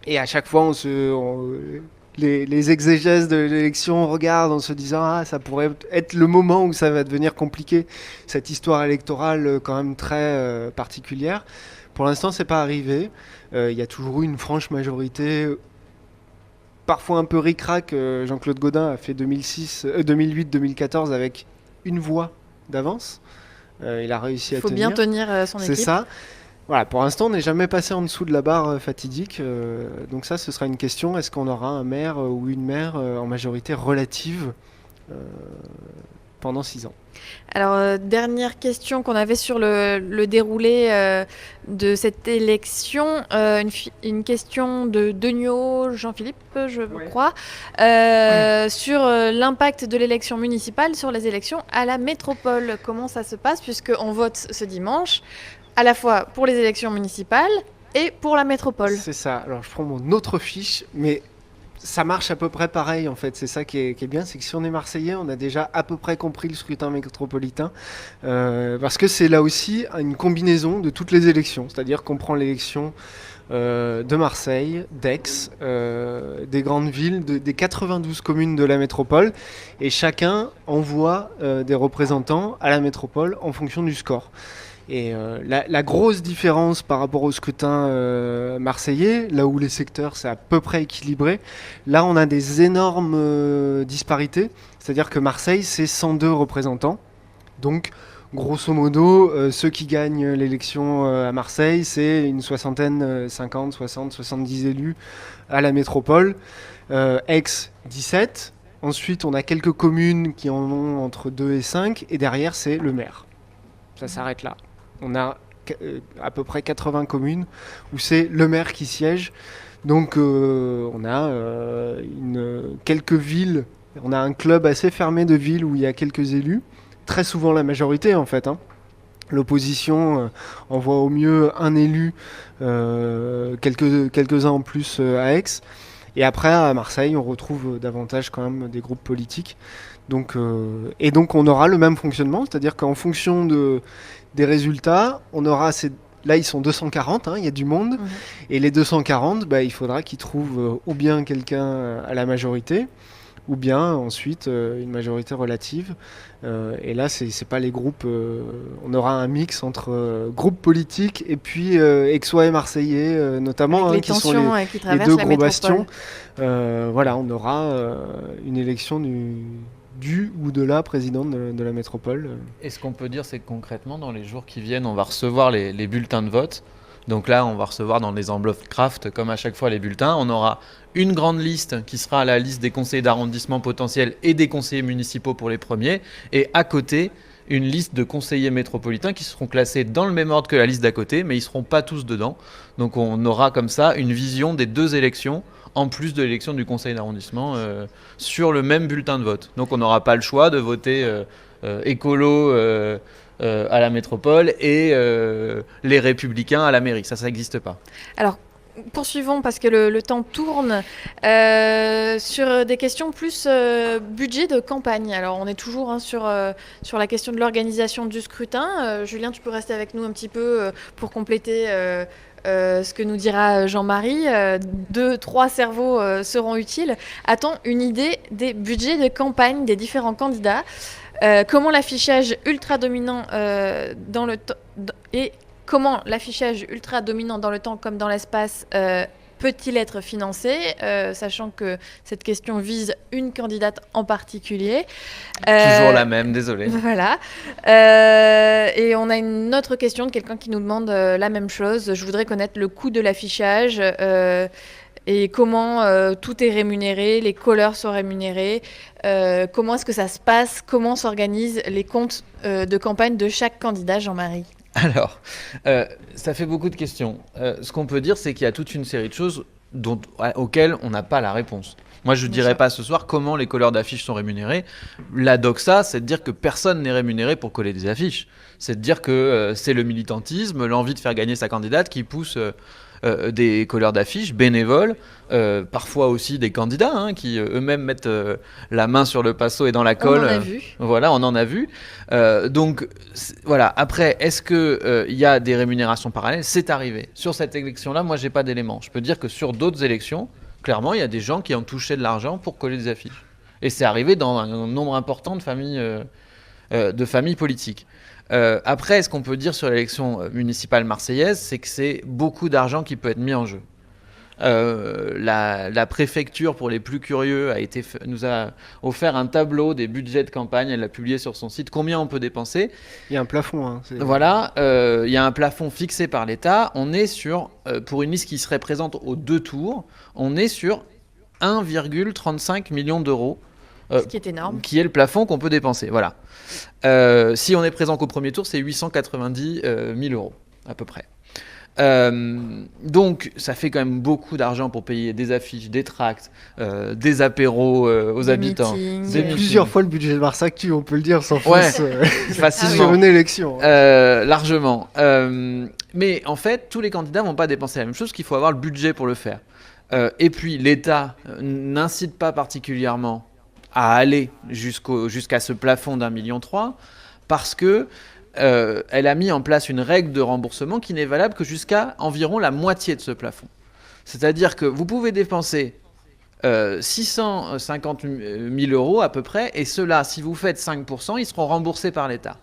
Et à chaque fois, les exégèses de l'élection, on regarde en se disant ça pourrait être le moment où ça va devenir compliqué, cette histoire électorale quand même très particulière. Pour l'instant, c'est pas arrivé. Il y a toujours eu une franche majorité... Parfois un peu ric-rac, Jean-Claude Gaudin a fait 2008-2014 avec une voix d'avance. Il a réussi à tenir. Il faut bien tenir son équipe. C'est ça. Voilà, pour l'instant, on n'est jamais passé en dessous de la barre fatidique. Donc ça, ce sera une question. Est-ce qu'on aura un maire ou une maire en majorité relative pendant 6 ans? Alors, dernière question qu'on avait sur le déroulé de cette élection, une question de Degnaud Jean-Philippe, je crois, sur l'impact de l'élection municipale sur les élections à la métropole. Comment ça se passe, puisqu'on vote ce dimanche, à la fois pour les élections municipales et pour la métropole? C'est ça. Alors, je prends mon autre fiche, mais... ça marche à peu près pareil en fait, c'est ça qui est bien, c'est que si on est Marseillais, on a déjà à peu près compris le scrutin métropolitain, parce que c'est là aussi une combinaison de toutes les élections, c'est-à-dire qu'on prend l'élection de Marseille, d'Aix, des grandes villes, des 92 communes de la métropole, et chacun envoie des représentants à la métropole en fonction du score. Et la grosse différence par rapport au scrutin marseillais, là où les secteurs c'est à peu près équilibré, là on a des énormes disparités, c'est-à-dire que Marseille c'est 102 représentants, donc grosso modo, ceux qui gagnent l'élection à Marseille, c'est une soixantaine, 50, 60, 70 élus à la métropole. Aix, 17. Ensuite, on a quelques communes qui en ont entre 2 et 5. Et derrière, c'est le maire. Ça s'arrête là. On a à peu près 80 communes où c'est le maire qui siège. Donc, on a quelques villes. On a un club assez fermé de villes où il y a quelques élus. Très souvent la majorité, en fait. L'opposition envoie au mieux un élu, quelques-uns en plus à Aix. Et après, à Marseille, on retrouve davantage quand même des groupes politiques. Donc, et donc, on aura le même fonctionnement, c'est-à-dire qu'en fonction des résultats, on aura là, ils sont 240, il y a du monde. Et les 240, il faudra qu'ils trouvent ou bien quelqu'un à la majorité, ou bien ensuite une majorité relative. Et là, c'est pas les groupes. On aura un mix entre groupes politiques et puis aixois et marseillais, notamment, Avec les qui tensions sont qui les traversent deux la gros métropole. bastions. Voilà, on aura une élection du ou de la présidente de la métropole. Et ce qu'on peut dire, c'est que concrètement, dans les jours qui viennent, on va recevoir les bulletins de vote. Donc là, on va recevoir dans des enveloppes Kraft, comme à chaque fois, les bulletins. On aura une grande liste qui sera la liste des conseillers d'arrondissement potentiels et des conseillers municipaux pour les premiers. Et à côté, une liste de conseillers métropolitains qui seront classés dans le même ordre que la liste d'à côté, mais ils ne seront pas tous dedans. Donc on aura comme ça une vision des deux élections, en plus de l'élection du conseil d'arrondissement, sur le même bulletin de vote. Donc on n'aura pas le choix de voter écolo à la métropole et les républicains à la mairie. Ça n'existe pas. Alors, poursuivons parce que le temps tourne sur des questions plus budget de campagne. Alors, on est toujours sur la question de l'organisation du scrutin. Julien, tu peux rester avec nous un petit peu pour compléter ce que nous dira Jean-Marie. 2-3 cerveaux seront utiles. A-t-on une idée des budgets de campagne des différents candidats ? Comment l'affichage ultra dominant dans le temps et comment l'affichage ultra dominant dans le temps comme dans l'espace peut-il être financé, sachant que cette question vise une candidate en particulier. Toujours la même, désolé. Voilà. Et on a une autre question de quelqu'un qui nous demande la même chose. Je voudrais connaître le coût de l'affichage. Et comment tout est rémunéré, les couleurs sont rémunérées, comment est-ce que ça se passe, comment s'organisent les comptes de campagne de chaque candidat, Jean-Marie ? Alors, ça fait beaucoup de questions. Ce qu'on peut dire, c'est qu'il y a toute une série de choses auxquelles on n'a pas la réponse. Moi, je ne dirais pas ce soir comment les colleurs d'affiches sont rémunérés. La doxa, c'est de dire que personne n'est rémunéré pour coller des affiches. C'est de dire que c'est le militantisme, l'envie de faire gagner sa candidate qui pousse des colleurs d'affiches bénévoles, parfois aussi des candidats qui eux-mêmes mettent la main sur le pinceau et dans la colle. On en a vu. Voilà, on en a vu. Donc voilà. Après, est-ce que y a des rémunérations parallèles ? C'est arrivé. Sur cette élection-là, moi, j'ai pas d'éléments. Je peux dire que sur d'autres élections, clairement, il y a des gens qui ont touché de l'argent pour coller des affiches. Et c'est arrivé dans un nombre important de familles politiques. Après, ce qu'on peut dire sur l'élection municipale marseillaise, c'est que c'est beaucoup d'argent qui peut être mis en jeu. La préfecture, pour les plus curieux, nous a offert un tableau des budgets de campagne. Elle l'a publié sur son site. Combien on peut dépenser ? Il y a un plafond. Voilà, il y a un plafond fixé par l'État. On est sur, pour une liste qui serait présente aux 2 tours, on est sur 1,35 million d'euros. Ce qui est énorme. Qui est le plafond qu'on peut dépenser. Voilà. Si on est présent qu'au premier tour, c'est 890 000 euros, à peu près. Donc, ça fait quand même beaucoup d'argent pour payer des affiches, des tracts, des apéros aux habitants. C'est plusieurs fois le budget de Mars Actu, on peut le dire, sans fausse. Facilement. Sur une élection. Largement. Mais en fait, tous les candidats ne vont pas dépenser la même chose, qu'il faut avoir le budget pour le faire. Et puis, l'État n'incite pas particulièrement à aller jusqu'à ce plafond d'1,3 million, parce que elle a mis en place une règle de remboursement qui n'est valable que jusqu'à environ la moitié de ce plafond. C'est-à-dire que vous pouvez dépenser 650 000 euros à peu près, et cela, si vous faites 5%, ils seront remboursés par l'État.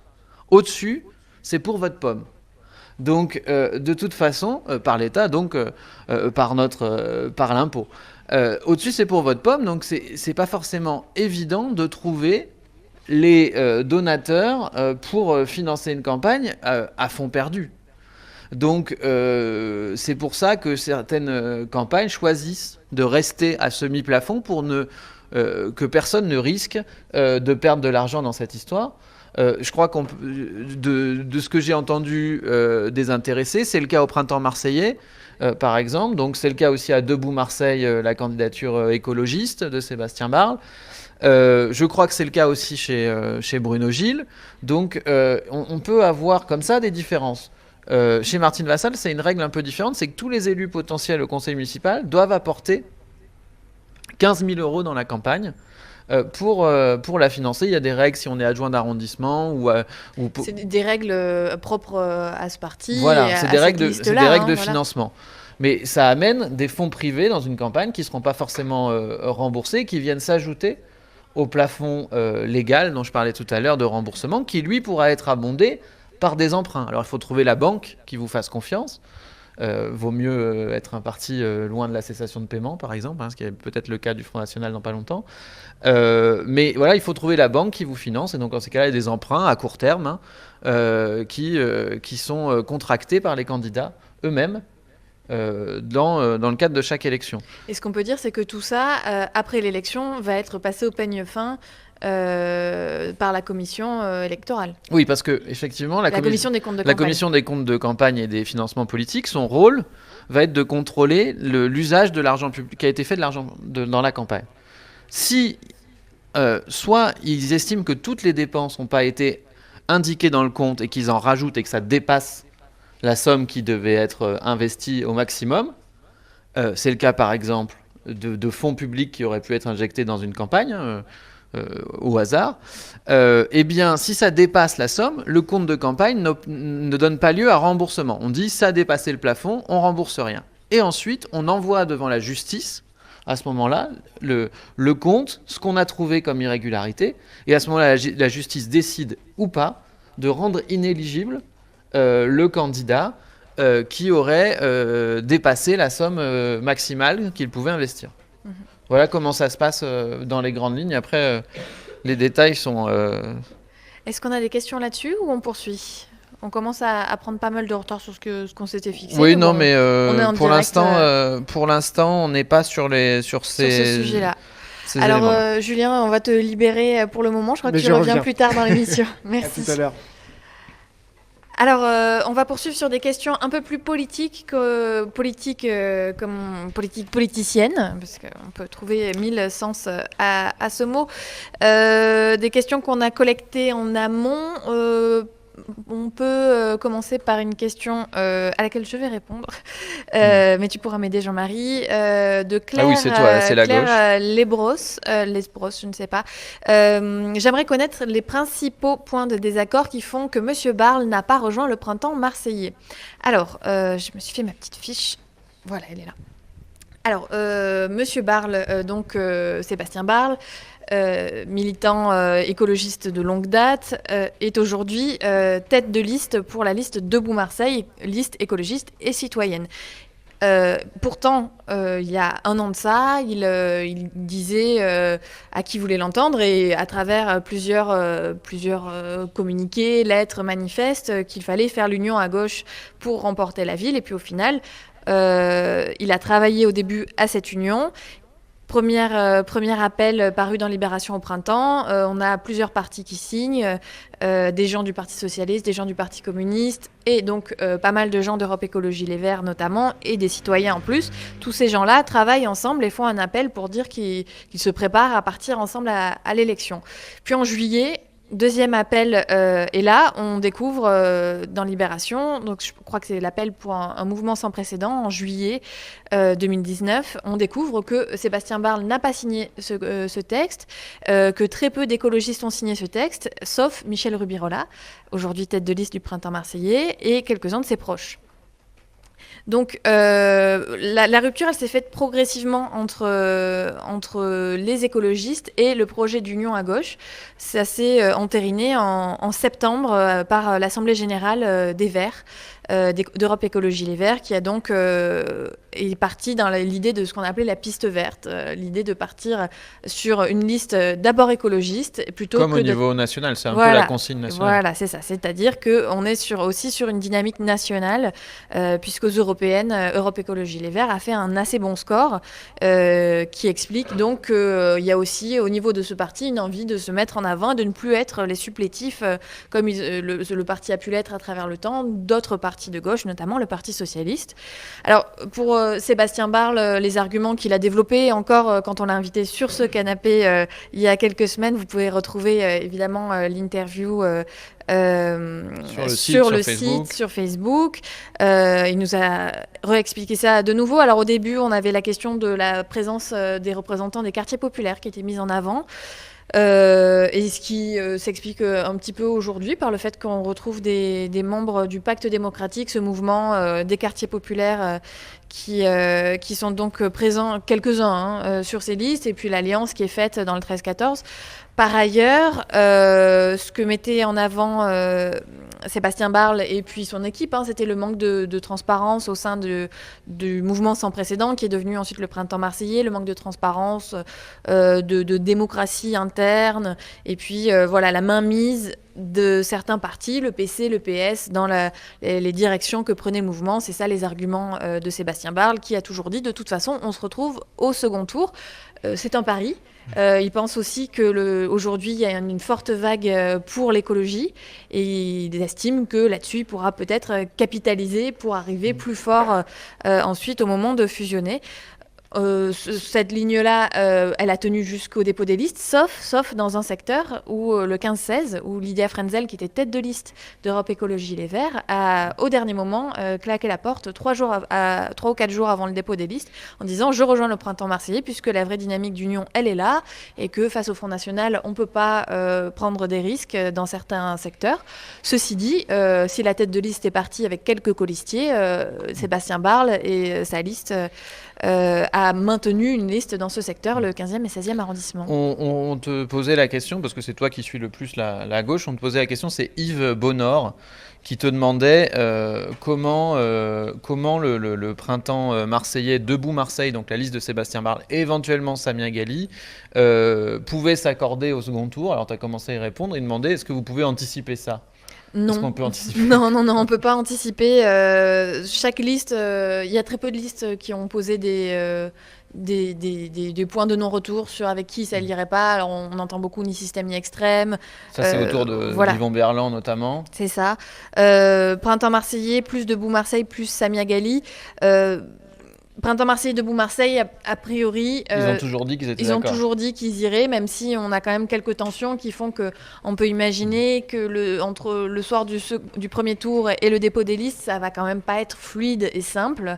Au-dessus, c'est pour votre pomme. Donc, de toute façon, par l'État, donc par l'impôt. Au-dessus, c'est pour votre pomme, donc c'est pas forcément évident de trouver les donateurs pour financer une campagne à fond perdu. Donc c'est pour ça que certaines campagnes choisissent de rester à semi-plafond pour que personne ne risque de perdre de l'argent dans cette histoire. Je crois de ce que j'ai entendu des intéressés, c'est le cas au Printemps Marseillais, par exemple. Donc c'est le cas aussi à Debout Marseille, la candidature écologiste de Sébastien Barle. Je crois que c'est le cas aussi chez Bruno Gilles. Donc on peut avoir comme ça des différences. Chez Martine Vassal, c'est une règle un peu différente, c'est que tous les élus potentiels au conseil municipal doivent apporter 15 000 € dans la campagne pour la financer. Il y a des règles si on est adjoint d'arrondissement C'est des règles propres à ce parti. Voilà, c'est des règles de voilà. financement. Mais ça amène des fonds privés dans une campagne qui ne seront pas forcément remboursés, qui viennent s'ajouter au plafond légal dont je parlais tout à l'heure de remboursement, qui lui pourra être abondé par des emprunts. Alors il faut trouver la banque qui vous fasse confiance. Vaut mieux être un parti loin de la cessation de paiement, par exemple, ce qui est peut-être le cas du Front National dans pas longtemps. Mais voilà, il faut trouver la banque qui vous finance. Et donc, dans ces cas-là, il y a des emprunts à court terme qui sont contractés par les candidats eux-mêmes dans le cadre de chaque élection. Et ce qu'on peut dire, c'est que tout ça, après l'élection, va être passé au peigne fin par la commission électorale. Oui, parce que effectivement, la commission des comptes de la campagne. commission des comptes de campagne et des financements politiques, son rôle va être de contrôler l'usage de l'argent public qui a été fait de l'argent dans la campagne. Si soit ils estiment que toutes les dépenses n'ont pas été indiquées dans le compte et qu'ils en rajoutent et que ça dépasse la somme qui devait être investie au maximum, c'est le cas par exemple de fonds publics qui auraient pu être injectés dans une campagne. Au hasard, eh bien, si ça dépasse la somme, le compte de campagne ne donne pas lieu à remboursement. On dit ça a dépassé le plafond, on rembourse rien. Et ensuite, on envoie devant la justice, à ce moment-là, le compte, ce qu'on a trouvé comme irrégularité, et à ce moment-là, la justice décide ou pas de rendre inéligible le candidat qui aurait dépassé la somme maximale qu'il pouvait investir. Mmh. Voilà comment ça se passe dans les grandes lignes. Après, les détails sont... Est-ce qu'on a des questions là-dessus ou on poursuit ? On commence à prendre pas mal de retard sur ce qu'on s'était fixé. Oui, non, mais pour l'instant, on n'est pas sur ce sujet-là. Alors, Julien, on va te libérer pour le moment. Je crois que tu reviens plus tard dans l'émission. Merci. À tout à l'heure. Alors, on va poursuivre sur des questions un peu plus politiques politiciennes, parce qu'on peut trouver 1000 sens à ce mot. Des questions qu'on a collectées en amont. On peut commencer par une question à laquelle je vais répondre, mais tu pourras m'aider, Jean-Marie, de Claire, c'est toi, c'est la Claire Lesbros, je ne sais pas. J'aimerais connaître les principaux points de désaccord qui font que M. Barle n'a pas rejoint le Printemps Marseillais. Alors, je me suis fait ma petite fiche. Voilà, elle est là. Alors, M. Barle, Sébastien Barle, militant écologiste de longue date, est aujourd'hui tête de liste pour la liste Debout Marseille, liste écologiste et citoyenne. Pourtant, il y a un an de ça, il disait à qui voulait l'entendre et à travers plusieurs communiqués, lettres, manifestes, qu'il fallait faire l'union à gauche pour remporter la ville. Et puis au final, il a travaillé au début à cette union. Premier appel paru dans Libération au printemps. On a plusieurs partis qui signent, des gens du Parti Socialiste, des gens du Parti Communiste, et donc pas mal de gens d'Europe Écologie Les Verts notamment, et des citoyens en plus. Tous ces gens-là travaillent ensemble et font un appel pour dire qu'ils se préparent à partir ensemble à l'élection. Puis en juillet, deuxième appel est là, on découvre dans Libération, donc je crois que c'est l'appel pour un mouvement sans précédent, en juillet 2019, on découvre que Sébastien Barle n'a pas signé ce texte, que très peu d'écologistes ont signé ce texte, sauf Michel Rubirola, aujourd'hui tête de liste du Printemps Marseillais, et quelques-uns de ses proches. Donc la rupture, elle s'est faite progressivement entre les écologistes et le projet d'union à gauche. Ça s'est entériné en septembre par l'Assemblée générale des Verts, d'Europe Écologie Les Verts, qui a donc est parti dans l'idée de ce qu'on appelait la piste verte, l'idée de partir sur une liste d'abord écologiste plutôt Comme que au de... niveau national, c'est un peu Voilà. la consigne nationale. Voilà, c'est ça. C'est-à-dire qu'on est aussi sur une dynamique nationale, puisqu'aux européennes, Europe Écologie Les Verts a fait un assez bon score, qui explique donc qu'il y a aussi au niveau de ce parti une envie de se mettre en avant, de ne plus être les supplétifs comme le parti a pu l'être à travers le temps, d'autres partis de gauche, notamment le Parti socialiste. Alors, pour Sébastien Barle, les arguments qu'il a développés, encore quand on l'a invité sur ce canapé il y a quelques semaines, vous pouvez retrouver évidemment l'interview sur le site, sur Facebook. Il nous a réexpliqué ça de nouveau. Alors au début, on avait la question de la présence des représentants des quartiers populaires qui était mise en avant. Et ce qui s'explique un petit peu aujourd'hui par le fait qu'on retrouve des membres du Pacte démocratique, ce mouvement des quartiers populaires qui sont donc présents, quelques-uns sur ces listes, et puis l'alliance qui est faite dans le 13-14. Par ailleurs, ce que mettait en avant Sébastien Barle et puis son équipe, c'était le manque de transparence au sein du mouvement sans précédent qui est devenu ensuite le Printemps marseillais, le manque de transparence, de démocratie interne, et puis la mainmise de certains partis, le PC, le PS, dans les directions que prenait le mouvement. C'est ça les arguments de Sébastien Barle, qui a toujours dit de toute façon on se retrouve au second tour. C'est un pari. Il pense aussi qu'aujourd'hui, il y a une forte vague pour l'écologie, et il estime que là-dessus, il pourra peut-être capitaliser pour arriver plus fort ensuite au moment de fusionner. Cette ligne-là, elle a tenu jusqu'au dépôt des listes, sauf dans un secteur où le 15-16, où Lydia Frenzel, qui était tête de liste d'Europe Écologie Les Verts, a au dernier moment claqué la porte 3 ou 4 jours avant le dépôt des listes, en disant « je rejoins le Printemps marseillais puisque la vraie dynamique d'union, elle est là, et que face au Front National, on ne peut pas prendre des risques dans certains secteurs ». Ceci dit, si la tête de liste est partie avec quelques colistiers, Sébastien Barle et sa liste a maintenu une liste dans ce secteur, le 15e et 16e arrondissement. On te posait la question, parce que c'est toi qui suis le plus la gauche, on te posait la question, c'est Yves Bonnor qui te demandait comment le printemps marseillais, Debout Marseille, donc la liste de Sébastien Barle, et éventuellement Samia Ghali, pouvait s'accorder au second tour. Alors tu as commencé à y répondre, il demandait est-ce que vous pouvez anticiper ça ? Non. Est-ce qu'on peut anticiper ? Non, on peut pas anticiper. Chaque liste, il y a très peu de listes qui ont posé des points de non-retour sur avec qui ça n'irait pas. Alors on entend beaucoup ni système ni extrême. Ça c'est autour de Yvon Berland notamment. C'est ça. Printemps marseillais, plus Debout Marseille, plus Samia Ghali. Printemps marseillais, Debout Marseille, a priori... Ils ont toujours dit qu'ils étaient d'accord. Ils ont toujours dit qu'ils iraient, même si on a quand même quelques tensions qui font qu'on peut imaginer que entre le soir du premier tour et le dépôt des listes, ça va quand même pas être fluide et simple.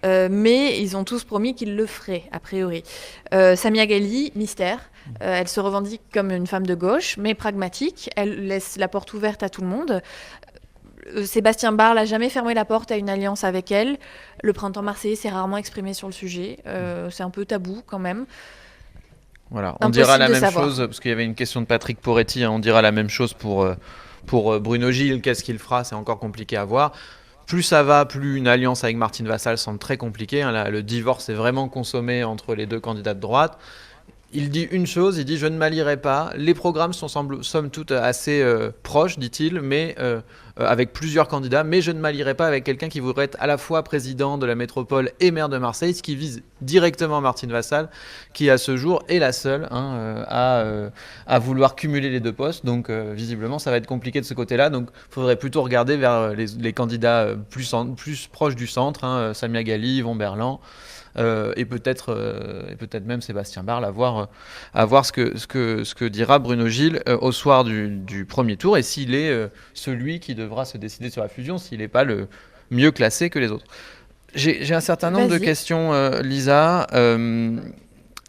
Mais ils ont tous promis qu'ils le feraient, a priori. Samia Ghali, mystère. Elle se revendique comme une femme de gauche, mais pragmatique. Elle laisse la porte ouverte à tout le monde. Sébastien Barle n'a jamais fermé la porte à une alliance avec elle. Le Printemps marseillais s'est rarement exprimé sur le sujet. C'est un peu tabou quand même. Voilà, on dira la même chose, parce qu'il y avait une question de Patrick Poretti, on dira la même chose pour Bruno Gilles. Qu'est-ce qu'il fera ? C'est encore compliqué à voir. Plus ça va, plus une alliance avec Martine Vassal semble très compliquée. Le divorce est vraiment consommé entre les deux candidats de droite. Il dit une chose, il dit « je ne m'allierai pas ». Les programmes sont somme toute assez proches, dit-il, mais avec plusieurs candidats. Mais je ne m'allierai pas avec quelqu'un qui voudrait être à la fois président de la métropole et maire de Marseille, ce qui vise directement Martine Vassal, qui à ce jour est la seule à vouloir cumuler les deux postes. Donc visiblement, ça va être compliqué de ce côté-là. Donc il faudrait plutôt regarder vers les candidats plus proches du centre, Samia Ghali, Yvon Berland. Et peut-être même Sébastien Barle, à voir ce que dira Bruno Gilles au soir du premier tour, et s'il est celui qui devra se décider sur la fusion, s'il n'est pas le mieux classé que les autres. J'ai un certain nombre de questions, Lisa. On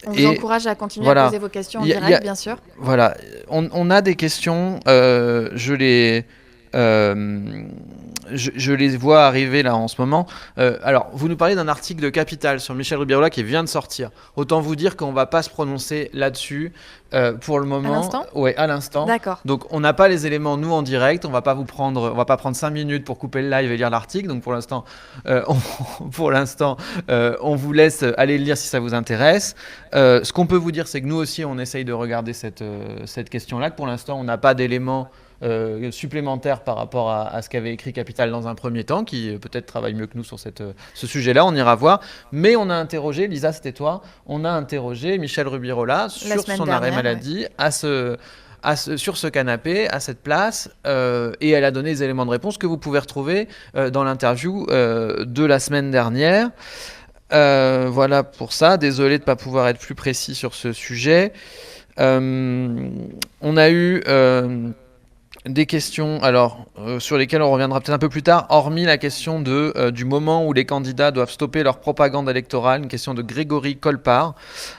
vous encourage à continuer à poser vos questions en direct, bien sûr. Voilà, on a des questions, je les vois arriver là en ce moment. Alors, vous nous parlez d'un article de Capital sur Michel Rubirola qui vient de sortir. Autant vous dire qu'on ne va pas se prononcer là-dessus pour le moment. À l'instant ? Oui, à l'instant. D'accord. Donc, on n'a pas les éléments, nous, en direct. On va pas prendre 5 minutes pour couper le live et lire l'article. Donc, pour l'instant, on vous laisse aller le lire si ça vous intéresse. Ce qu'on peut vous dire, c'est que nous aussi, on essaye de regarder cette question-là. Que pour l'instant, on n'a pas d'éléments supplémentaires par rapport à ce qu'avait écrit Capital dans un premier temps, qui peut-être travaille mieux que nous sur ce sujet-là, on ira voir. Mais on a interrogé, Lisa, c'était toi, on a interrogé Michel Rubirola sur son arrêt maladie, sur ce canapé, à cette place, et elle a donné des éléments de réponse que vous pouvez retrouver dans l'interview de la semaine dernière. Voilà pour ça, désolé de ne pas pouvoir être plus précis sur ce sujet. On a eu des questions sur lesquelles on reviendra peut-être un peu plus tard, hormis la question du moment où les candidats doivent stopper leur propagande électorale, une question de Grégory Colpart.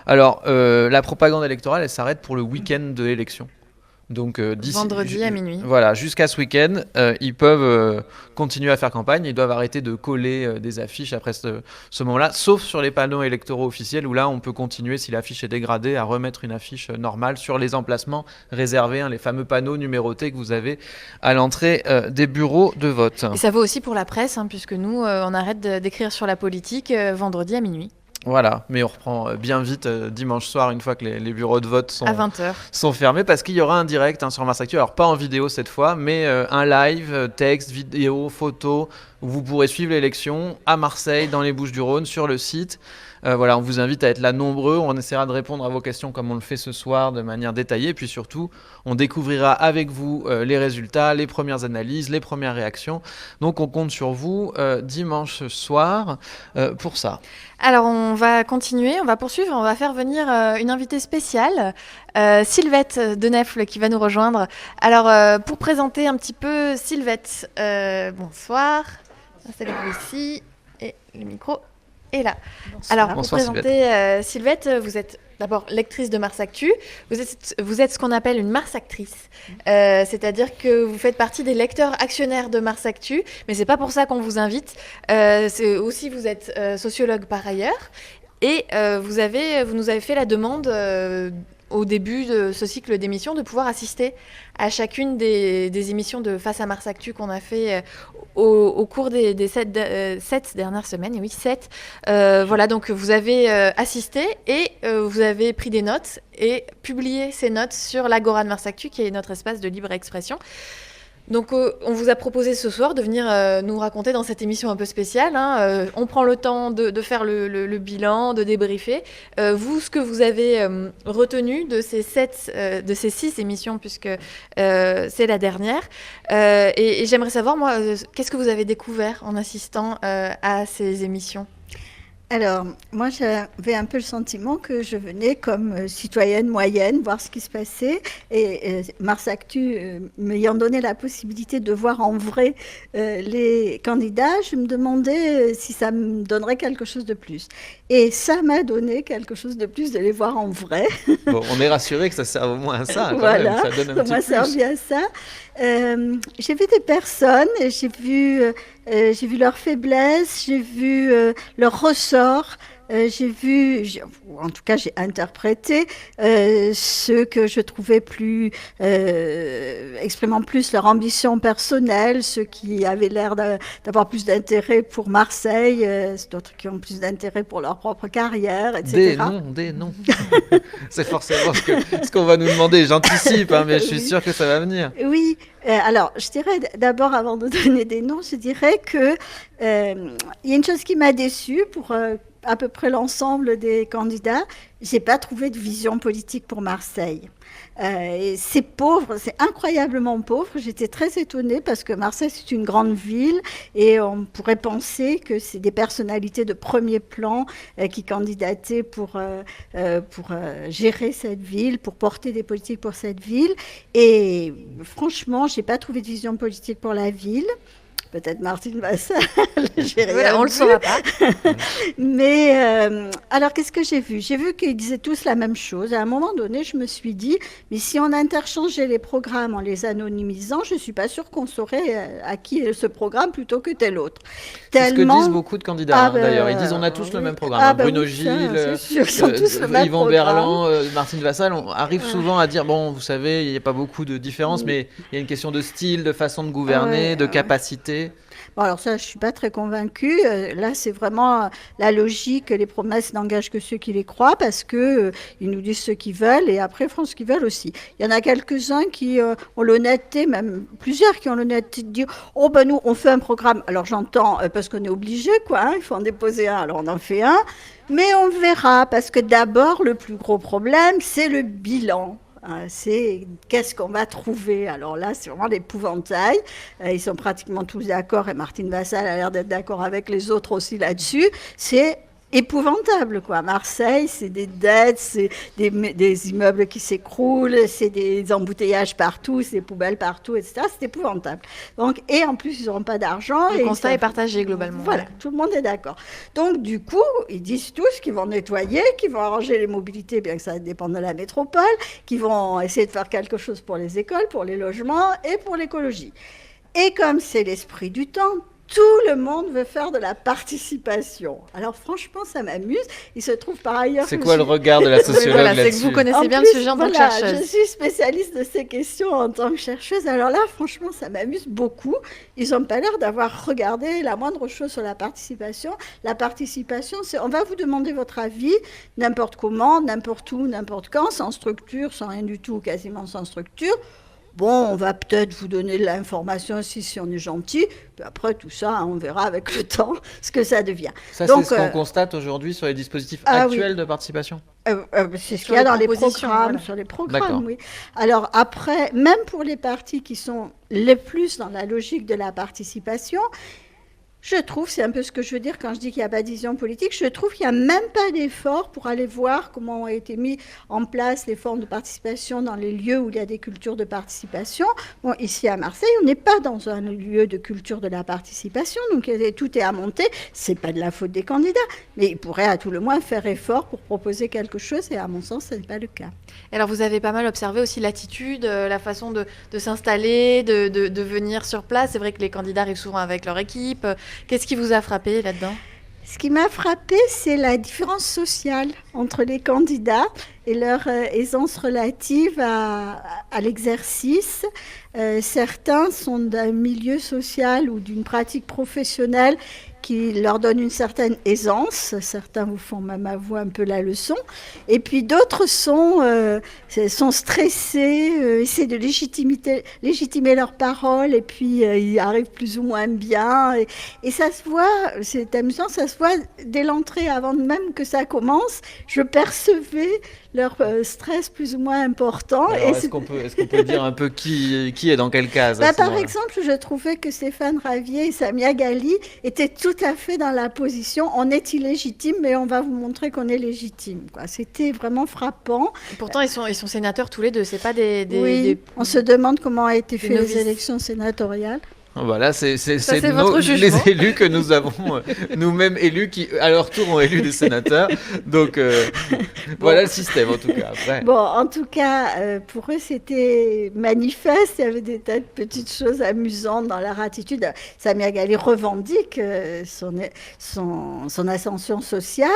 Alors, la propagande électorale, elle s'arrête pour le week-end de l'élection. Donc, vendredi à minuit. Voilà, jusqu'à ce week-end, ils peuvent continuer à faire campagne. Ils doivent arrêter de coller des affiches après ce moment-là, sauf sur les panneaux électoraux officiels où là, on peut continuer, si l'affiche est dégradée, à remettre une affiche normale sur les emplacements réservés, les fameux panneaux numérotés que vous avez à l'entrée des bureaux de vote. Et ça vaut aussi pour la presse, puisque nous, on arrête d'écrire sur la politique vendredi à minuit. Voilà, mais on reprend bien vite dimanche soir, une fois que les bureaux de vote à 20h. sont fermés, parce qu'il y aura un direct sur Mars Actu, alors pas en vidéo cette fois, mais un live, texte, vidéo, photo, où vous pourrez suivre l'élection à Marseille, dans les Bouches-du-Rhône, sur le site. Voilà, on vous invite à être là nombreux, on essaiera de répondre à vos questions comme on le fait ce soir de manière détaillée, et puis surtout, on découvrira avec vous les résultats, les premières analyses, les premières réactions. Donc on compte sur vous dimanche soir pour ça. Alors on va continuer, on va poursuivre, on va faire venir une invitée spéciale, Sylvette Denefle, qui va nous rejoindre. Alors pour présenter un petit peu Sylvette, bonsoir, installez-vous ici, et le micro est là. Bonsoir. Alors pour présenter Sylvette, vous êtes d'abord lectrice de Mars Actu, vous êtes ce qu'on appelle une Mars actrice, c'est-à-dire que vous faites partie des lecteurs actionnaires de Mars Actu, mais c'est pas pour ça qu'on vous invite, c'est aussi vous êtes sociologue par ailleurs, et vous nous avez fait la demande au début de ce cycle d'émissions de pouvoir assister à chacune des émissions de Face à Mars Actu qu'on a fait au cours des 7 dernières semaines. Et oui, 7. Voilà, donc vous avez assisté et vous avez pris des notes et publié ces notes sur l'Agora de Mars Actu, qui est notre espace de libre expression. Donc on vous a proposé ce soir de venir nous raconter dans cette émission un peu spéciale. On prend le temps de faire le bilan, de débriefer. Vous, ce que vous avez retenu de ces 6 émissions, puisque c'est la dernière. Et j'aimerais savoir, moi, qu'est-ce que vous avez découvert en assistant à ces émissions ? Alors, moi, j'avais un peu le sentiment que je venais comme citoyenne moyenne voir ce qui se passait. Et Mars Actu m'ayant donné la possibilité de voir en vrai les candidats, je me demandais si ça me donnerait quelque chose de plus. Et ça m'a donné quelque chose de plus de les voir en vrai. Bon, on est rassurés que ça serve au moins à ça. Quand voilà, même. Ça donne un ça m'a petit plus. servi à ça. J'ai vu des personnes, j'ai vu leurs faiblesses, j'ai vu leurs ressorts, en tout cas j'ai interprété ceux que je trouvais exprimant plus leur ambition personnelle, ceux qui avaient l'air d'avoir plus d'intérêt pour Marseille, d'autres qui ont plus d'intérêt pour leur propre carrière, etc. Des noms. C'est forcément ce qu'on va nous demander. J'anticipe, mais je suis sûre que ça va venir. Oui. Alors, je dirais d'abord, avant de donner des noms, je dirais que il y a une chose qui m'a déçue pour à peu près l'ensemble des candidats. J'ai pas trouvé de vision politique pour Marseille. Et c'est pauvre, c'est incroyablement pauvre. J'étais très étonnée parce que Marseille, c'est une grande ville et on pourrait penser que c'est des personnalités de premier plan qui candidataient pour gérer cette ville, pour porter des politiques pour cette ville. Et franchement, j'ai pas trouvé de vision politique pour la ville. peut-être Martine Vassal, j'ai rien Voilà, on le vu. saura pas. Mais alors, qu'est-ce que j'ai vu? J'ai vu qu'ils disaient tous la même chose. À un moment donné, je me suis dit, mais si on interchangeait les programmes en les anonymisant, je ne suis pas sûre qu'on saurait à qui est ce programme plutôt que tel autre. C'est ce que disent beaucoup de candidats, d'ailleurs. Ils disent on a tous le même programme. Bruno Gilles, c'est sûr, ils sont tous le même Yvan programme. Berland, Martine Vassal, on arrive souvent à dire, bon, vous savez, il n'y a pas beaucoup de différence, mais il y a une question de style, de façon de gouverner, de capacité. Bon, alors ça, je ne suis pas très convaincue. Là, c'est vraiment la logique. Les promesses n'engagent que ceux qui les croient parce qu'ils nous disent ce qu'ils veulent et après, ils font ce qu'ils veulent aussi. Il y en a quelques-uns qui ont l'honnêteté, même plusieurs qui ont l'honnêteté de dire « Oh, ben nous, on fait un programme. » Alors, j'entends, parce qu'on est obligé, quoi. Hein, il faut en déposer un, alors on en fait un. Mais on verra parce que d'abord, le plus gros problème, c'est le bilan. C'est qu'est-ce qu'on va trouver. Alors là, c'est vraiment l'épouvantail. Ils sont pratiquement tous d'accord et Martine Vassal a l'air d'être d'accord avec les autres aussi là-dessus. C'est épouvantable, quoi. Marseille, c'est des dettes, c'est des immeubles qui s'écroulent, c'est des embouteillages partout, c'est des poubelles partout, etc. C'est épouvantable. Donc, et en plus, ils n'auront pas d'argent. Le constat est partagé globalement. Voilà, tout le monde est d'accord. Donc, du coup, ils disent tous qu'ils vont nettoyer, qu'ils vont arranger les mobilités, bien que ça dépend de la métropole, qu'ils vont essayer de faire quelque chose pour les écoles, pour les logements et pour l'écologie. Et comme c'est l'esprit du temps, tout le monde veut faire de la participation. Alors franchement, ça m'amuse. Il se trouve par ailleurs... C'est quoi le regard de la sociologue là-dessus? C'est que vous connaissez bien le sujet en tant que chercheuse. Je suis spécialiste de ces questions en tant que chercheuse. Alors là, franchement, ça m'amuse beaucoup. Ils n'ont pas l'air d'avoir regardé la moindre chose sur la participation. La participation, c'est on va vous demander votre avis, n'importe comment, n'importe où, n'importe quand, sans structure, sans rien du tout, quasiment sans structure. Bon, on va peut-être vous donner de l'information aussi si on est gentil. Puis après, tout ça, on verra avec le temps ce que ça devient. Ça, c'est ce qu'on constate aujourd'hui sur les dispositifs actuels de participation. C'est ce qu'il y a dans les programmes, sur les programmes, oui. Alors après, même pour les partis qui sont les plus dans la logique de la participation, je trouve, c'est un peu ce que je veux dire quand je dis qu'il n'y a pas de vision politique, je trouve qu'il n'y a même pas d'effort pour aller voir comment ont été mis en place les formes de participation dans les lieux où il y a des cultures de participation. Bon, ici à Marseille, on n'est pas dans un lieu de culture de la participation, donc tout est à monter. Ce n'est pas de la faute des candidats, mais ils pourraient à tout le moins faire effort pour proposer quelque chose, et à mon sens, ce n'est pas le cas. Alors, vous avez pas mal observé aussi l'attitude, la façon de s'installer, de venir sur place. C'est vrai que les candidats arrivent souvent avec leur équipe. Qu'est-ce qui vous a frappé là-dedans ? Ce qui m'a frappé, c'est la différence sociale entre les candidats et leur aisance relative à l'exercice. Certains sont d'un milieu social ou d'une pratique professionnelle qui leur donne une certaine aisance. Certains vous font même avouer un peu la leçon. Et puis d'autres sont stressés, essaient de légitimer leurs paroles, et puis ils arrivent plus ou moins bien. Et ça se voit, c'est amusant, ça se voit dès l'entrée, avant même que ça commence. Je percevais leur stress plus ou moins important. Alors, est-ce qu'on peut dire un peu qui est dans quelle case par exemple, je trouvais que Stéphane Ravier et Samia Ghali étaient tout à fait dans la position on est illégitime, mais on va vous montrer qu'on est légitime, quoi. C'était vraiment frappant. Et pourtant, ils sont sénateurs tous les deux, c'est pas on se demande comment ont été faites les élections sénatoriales. Voilà, c'est les élus que nous avons nous-mêmes élus qui, à leur tour, ont élu des sénateurs. Donc, voilà le système, en tout cas. Après. Bon, en tout cas, pour eux, c'était manifeste. Il y avait des tas de petites choses amusantes dans leur attitude. Samia Ghali revendique son ascension sociale.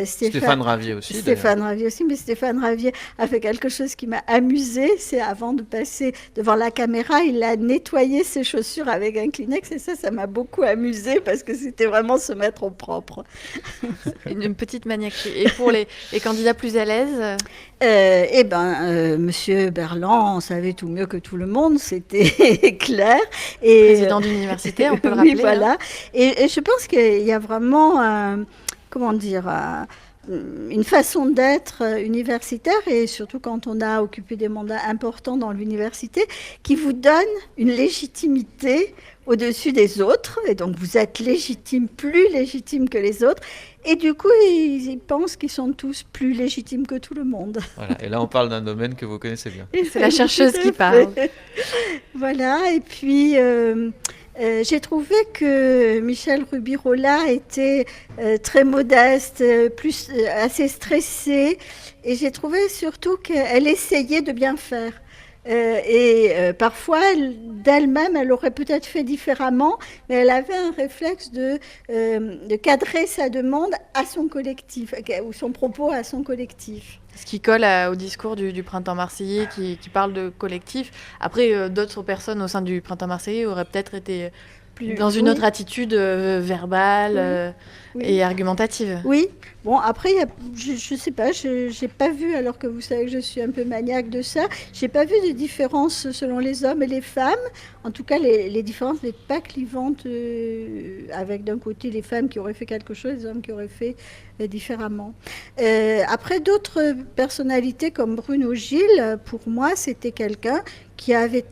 Stéphane Ravier aussi. Stéphane Ravier aussi, mais Stéphane Ravier a fait quelque chose qui m'a amusée. C'est avant de passer devant la caméra, il a nettoyé ses chaussures avec un Kleenex, et ça m'a beaucoup amusée parce que c'était vraiment se mettre au propre. Une petite maniaquerie. Et pour les candidats plus à l'aise Monsieur Berland, on savait tout mieux que tout le monde, c'était clair. Et, président d'université, on peut le rappeler. Oui, voilà. Et je pense qu'il y a vraiment, une façon d'être universitaire, et surtout quand on a occupé des mandats importants dans l'université, qui vous donne une légitimité au-dessus des autres, et donc vous êtes légitime, plus légitime que les autres, et du coup ils pensent qu'ils sont tous plus légitimes que tout le monde. Voilà. Et là on parle d'un domaine que vous connaissez bien. C'est la chercheuse qui parle. Voilà, et puis J'ai trouvé que Michel Rubirola était très modeste, assez stressée, et j'ai trouvé surtout qu'elle essayait de bien faire. Parfois, d'elle-même, elle aurait peut-être fait différemment, mais elle avait un réflexe de cadrer sa demande à son collectif, ou son propos à son collectif. Ce qui colle au discours du Printemps Marseillais, qui parle de collectif. Après, d'autres personnes au sein du Printemps Marseillais auraient peut-être été dans une autre attitude verbale et argumentative. Oui. Bon, après, je sais pas, j'ai pas vu, alors que vous savez que je suis un peu maniaque de ça, j'ai pas vu de différence selon les hommes et les femmes. En tout cas, les différences n'étaient pas clivantes avec d'un côté les femmes qui auraient fait quelque chose, les hommes qui auraient fait différemment. Après, d'autres personnalités comme Bruno Gilles, pour moi, c'était quelqu'un qui avait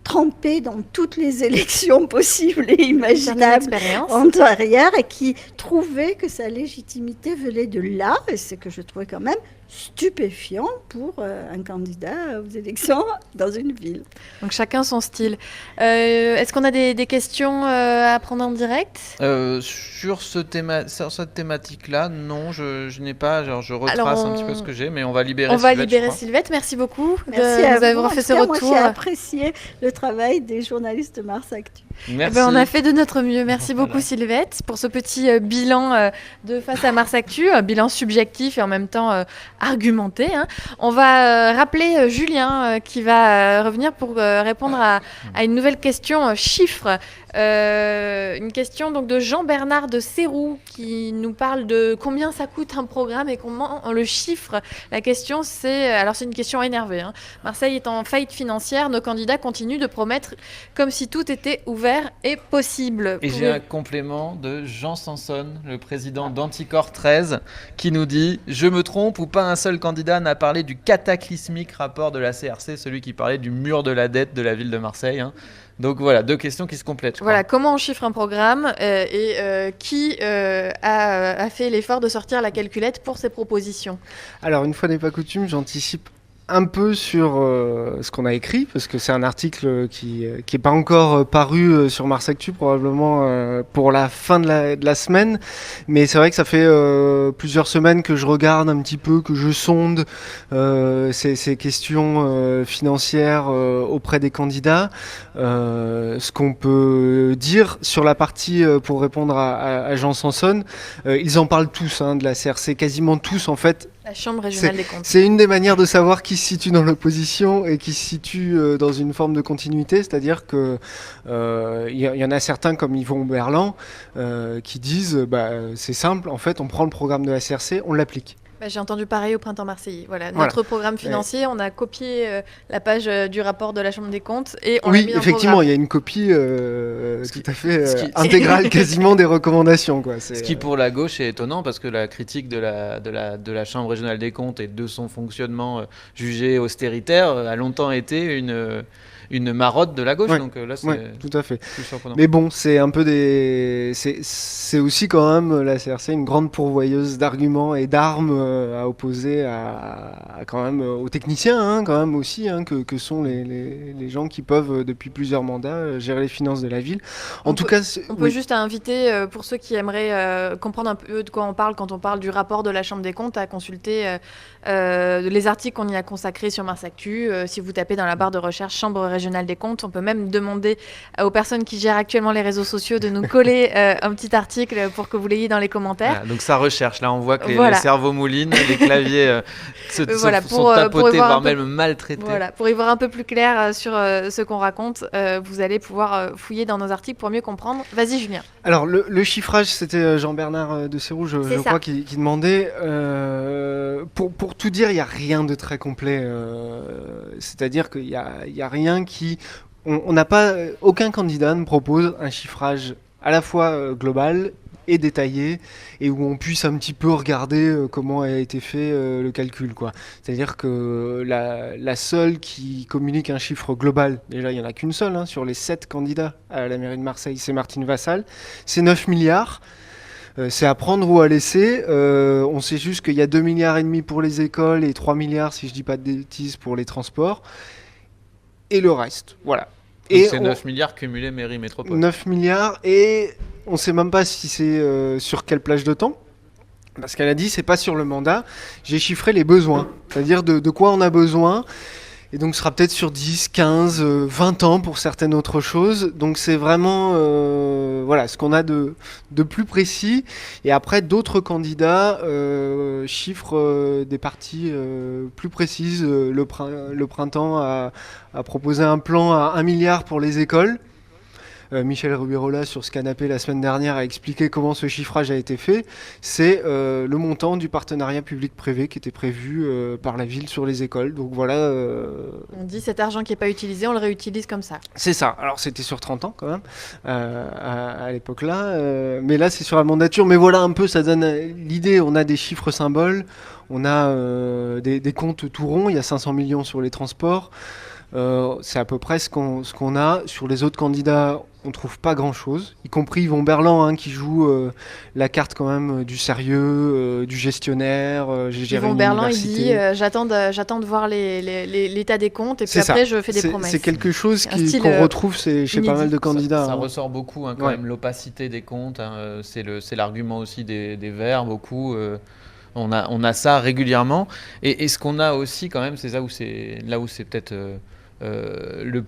trempé dans toutes les élections possibles et imaginables antérieures et qui trouvait que sa légitimité venait de là, et c'est que je trouvais quand même stupéfiant pour un candidat aux élections dans une ville. Donc chacun son style. Est-ce qu'on a des questions à prendre en direct ? Sur cette thématique-là, non, je n'ai pas. Genre, je retrace un petit peu ce que j'ai, mais on va libérer Sylvette. On va libérer Sylvette. Merci beaucoup de nous avoir fait ce retour. Moi, j'ai apprécié le travail des journalistes de Mars Actu. Merci. On a fait de notre mieux. Merci beaucoup Sylvette pour ce petit bilan de Face à Mars Actu, bilan subjectif et en même temps argumenté. Hein. On va rappeler Julien qui va revenir pour répondre à une nouvelle question chiffre. Une question donc de Jean-Bernard de Sérou qui nous parle de combien ça coûte un programme et comment on le chiffre. La question c'est une question énervée. Hein. Marseille est en faillite financière, nos candidats continuent de promettre comme si tout était ouvert et possible. Et j'ai un complément de Jean Sanson, le président d'Anticor 13, qui nous dit « Je me trompe ou pas un seul candidat n'a parlé du cataclysmique rapport de la CRC, celui qui parlait du mur de la dette de la ville de Marseille. Hein. » Donc voilà, deux questions qui se complètent. Voilà, comment on chiffre un programme et qui a fait l'effort de sortir la calculette pour ces propositions ? Alors, une fois n'est pas coutume, j'anticipe un peu sur ce qu'on a écrit, parce que c'est un article qui est pas encore paru sur Mars Actu, probablement pour la fin de la semaine, mais c'est vrai que ça fait plusieurs semaines que je regarde un petit peu, que je sonde ces questions financières auprès des candidats. Ce qu'on peut dire sur la partie, pour répondre à Jean Sanson, ils en parlent tous, de la CRC, quasiment tous en fait. La Chambre régionale des comptes. C'est une des manières de savoir qui se situe dans l'opposition et qui se situe dans une forme de continuité, c'est-à-dire que y en a certains comme Yvon Berland qui disent c'est simple, en fait on prend le programme de la CRC, on l'applique. J'ai entendu pareil au Printemps Marseillais. Voilà. Notre programme financier, on a copié la page du rapport de la Chambre des comptes et on l'a mis dans le effectivement, programme. Il y a une copie tout à fait intégrale quasiment des recommandations. Quoi. Ce qui pour la gauche est étonnant parce que la critique de la Chambre régionale des comptes et de son fonctionnement jugé austéritaire a longtemps été une marotte de la gauche. Donc là, c'est tout à fait. plus surprenant. Mais bon, c'est un peu c'est aussi quand même la CRC une grande pourvoyeuse d'arguments et d'armes à opposer à quand même aux techniciens, quand même aussi, que sont les gens qui peuvent depuis plusieurs mandats gérer les finances de la ville. On peut juste inviter pour ceux qui aimeraient comprendre un peu de quoi on parle quand on parle du rapport de la Chambre des comptes à consulter les articles qu'on y a consacrés sur Mars Actu. Si vous tapez dans la barre de recherche Chambre régionale des comptes, on peut même demander aux personnes qui gèrent actuellement les réseaux sociaux de nous coller un petit article pour que vous l'ayez dans les commentaires. Voilà, donc ça recherche, là on voit que les cerveaux moulinent, les claviers sont tapotés, voire même maltraités. Voilà, pour y voir un peu plus clair sur ce qu'on raconte, vous allez pouvoir fouiller dans nos articles pour mieux comprendre. Vas-y Julien. Alors le chiffrage, c'était Jean-Bernard de Sérou, je crois, qui demandait. Pour tout dire, il n'y a rien de très complet. C'est-à-dire qu'il y a rien qui... On n'a pas... Aucun candidat ne propose un chiffrage à la fois global et détaillé, et où on puisse un petit peu regarder comment a été fait le calcul, quoi. C'est-à-dire que la seule qui communique un chiffre global, déjà il n'y en a qu'une seule, sur les 7 candidats à la mairie de Marseille, c'est Martine Vassal, c'est 9 milliards. C'est à prendre ou à laisser. On sait juste qu'il y a 2,5 milliards pour les écoles et 3 milliards, si je dis pas de bêtises, pour les transports. Et le reste, voilà. Donc c'est 9 milliards cumulés mairie-métropole. 9 milliards, et on ne sait même pas si c'est sur quelle plage de temps. Parce qu'elle a dit, c'est pas sur le mandat, j'ai chiffré les besoins. C'est-à-dire de quoi on a besoin. Et donc, ce sera peut-être sur 10, 15, 20 ans pour certaines autres choses. Donc, c'est vraiment voilà, ce qu'on a de plus précis. Et après, d'autres candidats chiffrent des parties plus précises. Le printemps a proposé un plan à 1 milliard pour les écoles. Michel Rubirola, sur ce canapé la semaine dernière, a expliqué comment ce chiffrage a été fait. C'est le montant du partenariat public-privé qui était prévu par la ville sur les écoles. Donc voilà. On dit cet argent qui n'est pas utilisé, on le réutilise comme ça. C'est ça. Alors c'était sur 30 ans quand même, à l'époque-là. Mais là, c'est sur la mandature. Mais voilà un peu, ça donne l'idée. On a des chiffres symboles. On a des comptes tout ronds. Il y a 500 millions sur les transports. C'est à peu près ce qu'on a. Sur les autres candidats, on trouve pas grand-chose, y compris Yvon Berland qui joue la carte quand même du sérieux, du gestionnaire. Yvon Berland, il dit j'attends de voir l'état des comptes et puis après je fais des promesses. C'est quelque chose qu'on retrouve chez pas mal de candidats. Ça ressort beaucoup quand même, l'opacité des comptes. C'est l'argument aussi des Verts, beaucoup. On a ça régulièrement. Et ce qu'on a aussi quand même, c'est là où c'est peut-être le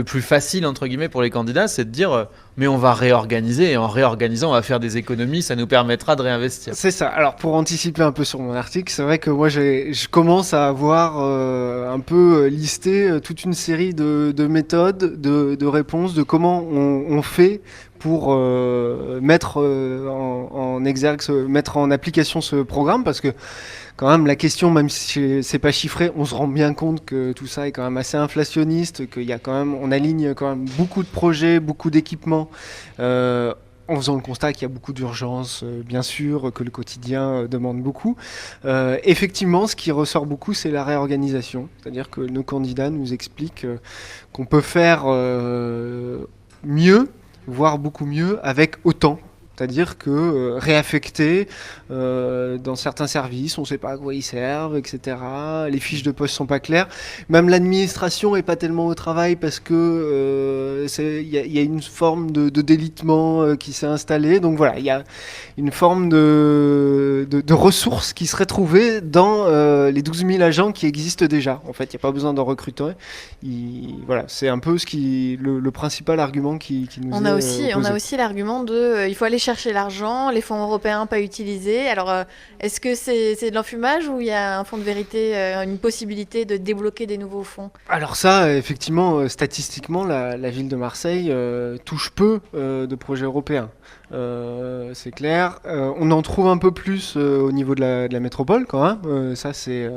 plus facile entre guillemets pour les candidats, c'est de dire mais on va réorganiser, et en réorganisant on va faire des économies, ça nous permettra de réinvestir. C'est ça. Alors pour anticiper un peu sur mon article, c'est vrai que moi je commence à avoir un peu listé toute une série de méthodes, de réponses, de comment on fait pour mettre en exergue, mettre en application ce programme, parce que quand même la question, même si c'est pas chiffré, on se rend bien compte que tout ça est quand même assez inflationniste, qu'il y a quand même, on aligne quand même beaucoup de projets, beaucoup d'équipements, en faisant le constat qu'il y a beaucoup d'urgences, bien sûr, que le quotidien demande beaucoup. Effectivement, ce qui ressort beaucoup, c'est la réorganisation, c'est-à-dire que nos candidats nous expliquent qu'on peut faire mieux, voire beaucoup mieux, avec autant. C'est-à-dire que réaffecter dans certains services, on ne sait pas à quoi ils servent, etc. Les fiches de poste ne sont pas claires. Même l'administration n'est pas tellement au travail parce que y a une forme de délitement qui s'est installée. Donc voilà, il y a une forme de ressources qui seraient trouvées dans les 12 000 agents qui existent déjà. En fait, il n'y a pas besoin d'en recruter. Voilà, c'est un peu le principal argument qui nous on a aussi l'argument de il faut aller chercher l'argent, les fonds européens pas utilisés. Alors, est-ce que c'est de l'enfumage ou il y a un fond de vérité, une possibilité de débloquer des nouveaux fonds ? Alors ça, effectivement, statistiquement, la ville de Marseille touche peu de projets européens. C'est clair. On en trouve un peu plus au niveau de la métropole quand même. Ça, c'est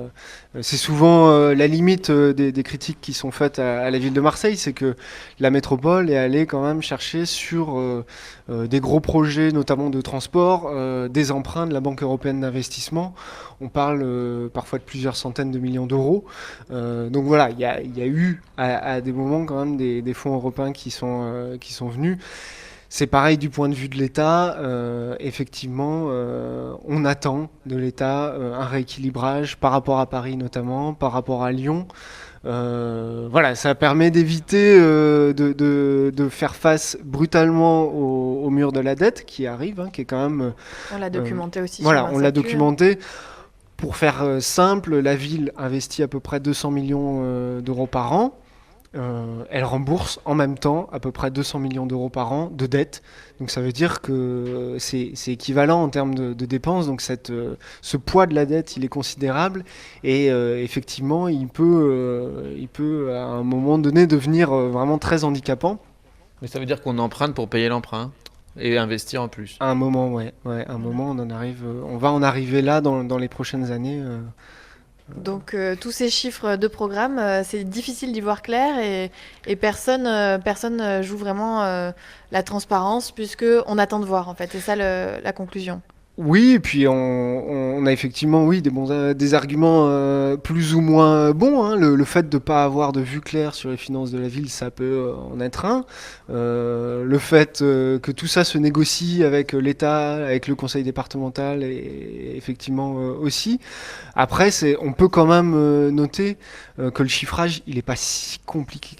souvent la limite des critiques qui sont faites à la ville de Marseille, c'est que la métropole est allée quand même chercher sur des gros projets, notamment de transport, des emprunts de la Banque européenne d'investissement. On parle parfois de plusieurs centaines de millions d'euros. Donc voilà, il y a eu à des moments quand même des fonds européens qui sont venus. C'est pareil du point de vue de l'État. Effectivement, on attend de l'État un rééquilibrage par rapport à Paris notamment, par rapport à Lyon. Voilà, ça permet d'éviter de faire face brutalement au mur de la dette qui arrive, qui est quand même... on l'a documenté aussi. Voilà, on l'a documenté. Pour faire simple, la ville investit à peu près 200 millions d'euros par an. Elle rembourse en même temps à peu près 200 millions d'euros par an de dette. Donc ça veut dire que c'est équivalent en termes de dépenses. Donc ce poids de la dette, il est considérable. Et effectivement, il peut à un moment donné devenir vraiment très handicapant. Mais ça veut dire qu'on emprunte pour payer l'emprunt et investir en plus. À un moment, ouais. À un moment, on va en arriver là dans les prochaines années. Donc tous ces chiffres de programme, c'est difficile d'y voir clair et personne joue vraiment la transparence puisque on attend de voir en fait. C'est ça la conclusion. Oui, et puis on a effectivement des arguments plus ou moins bons, hein. Le fait de ne pas avoir de vue claire sur les finances de la ville, ça peut en être un. Le fait que tout ça se négocie avec l'État, avec le conseil départemental et effectivement aussi. Après, on peut quand même noter que le chiffrage, il n'est pas si compliqué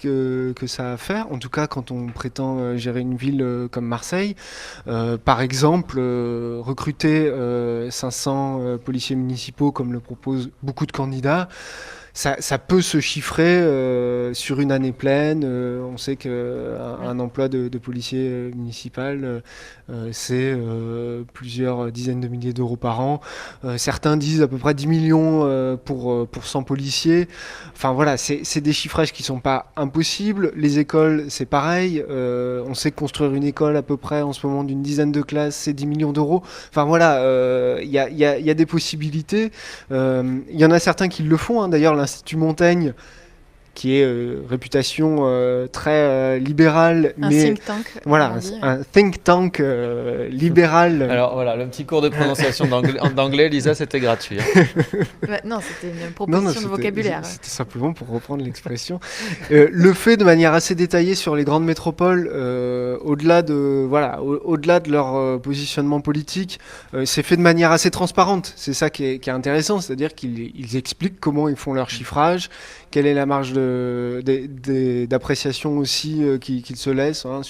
que ça à faire. En tout cas, quand on prétend gérer une ville comme Marseille. Par exemple, recruter 500 policiers municipaux, comme le proposent beaucoup de candidats, ça peut se chiffrer sur une année pleine. On sait qu'un emploi de policier municipal, c'est plusieurs dizaines de milliers d'euros par an. Certains disent à peu près 10 millions pour 100 policiers. Enfin voilà, c'est des chiffrages qui ne sont pas impossibles. Les écoles, c'est pareil. On sait que construire une école à peu près en ce moment d'une dizaine de classes, c'est 10 millions d'euros. Enfin voilà, il y a des possibilités. Il y en a certains qui le font, hein. D'ailleurs, l'Institut Montaigne, qui est réputation très libérale, Un mais think tank. voilà, on dit. un think tank libéral. Alors voilà, le petit cours de prononciation d'anglais, Lisa, c'était gratuit. Ouais, non, c'était une Non, proposition de c'était- vocabulaire. C'était simplement pour reprendre l'expression. Le fait de manière assez détaillée sur les grandes métropoles, au-delà de leur positionnement politique, c'est fait de manière assez transparente. C'est ça qui est intéressant, c'est-à-dire qu'ils expliquent comment ils font leur chiffrage, quelle est la marge d'appréciation aussi qu'ils se laissent, hein,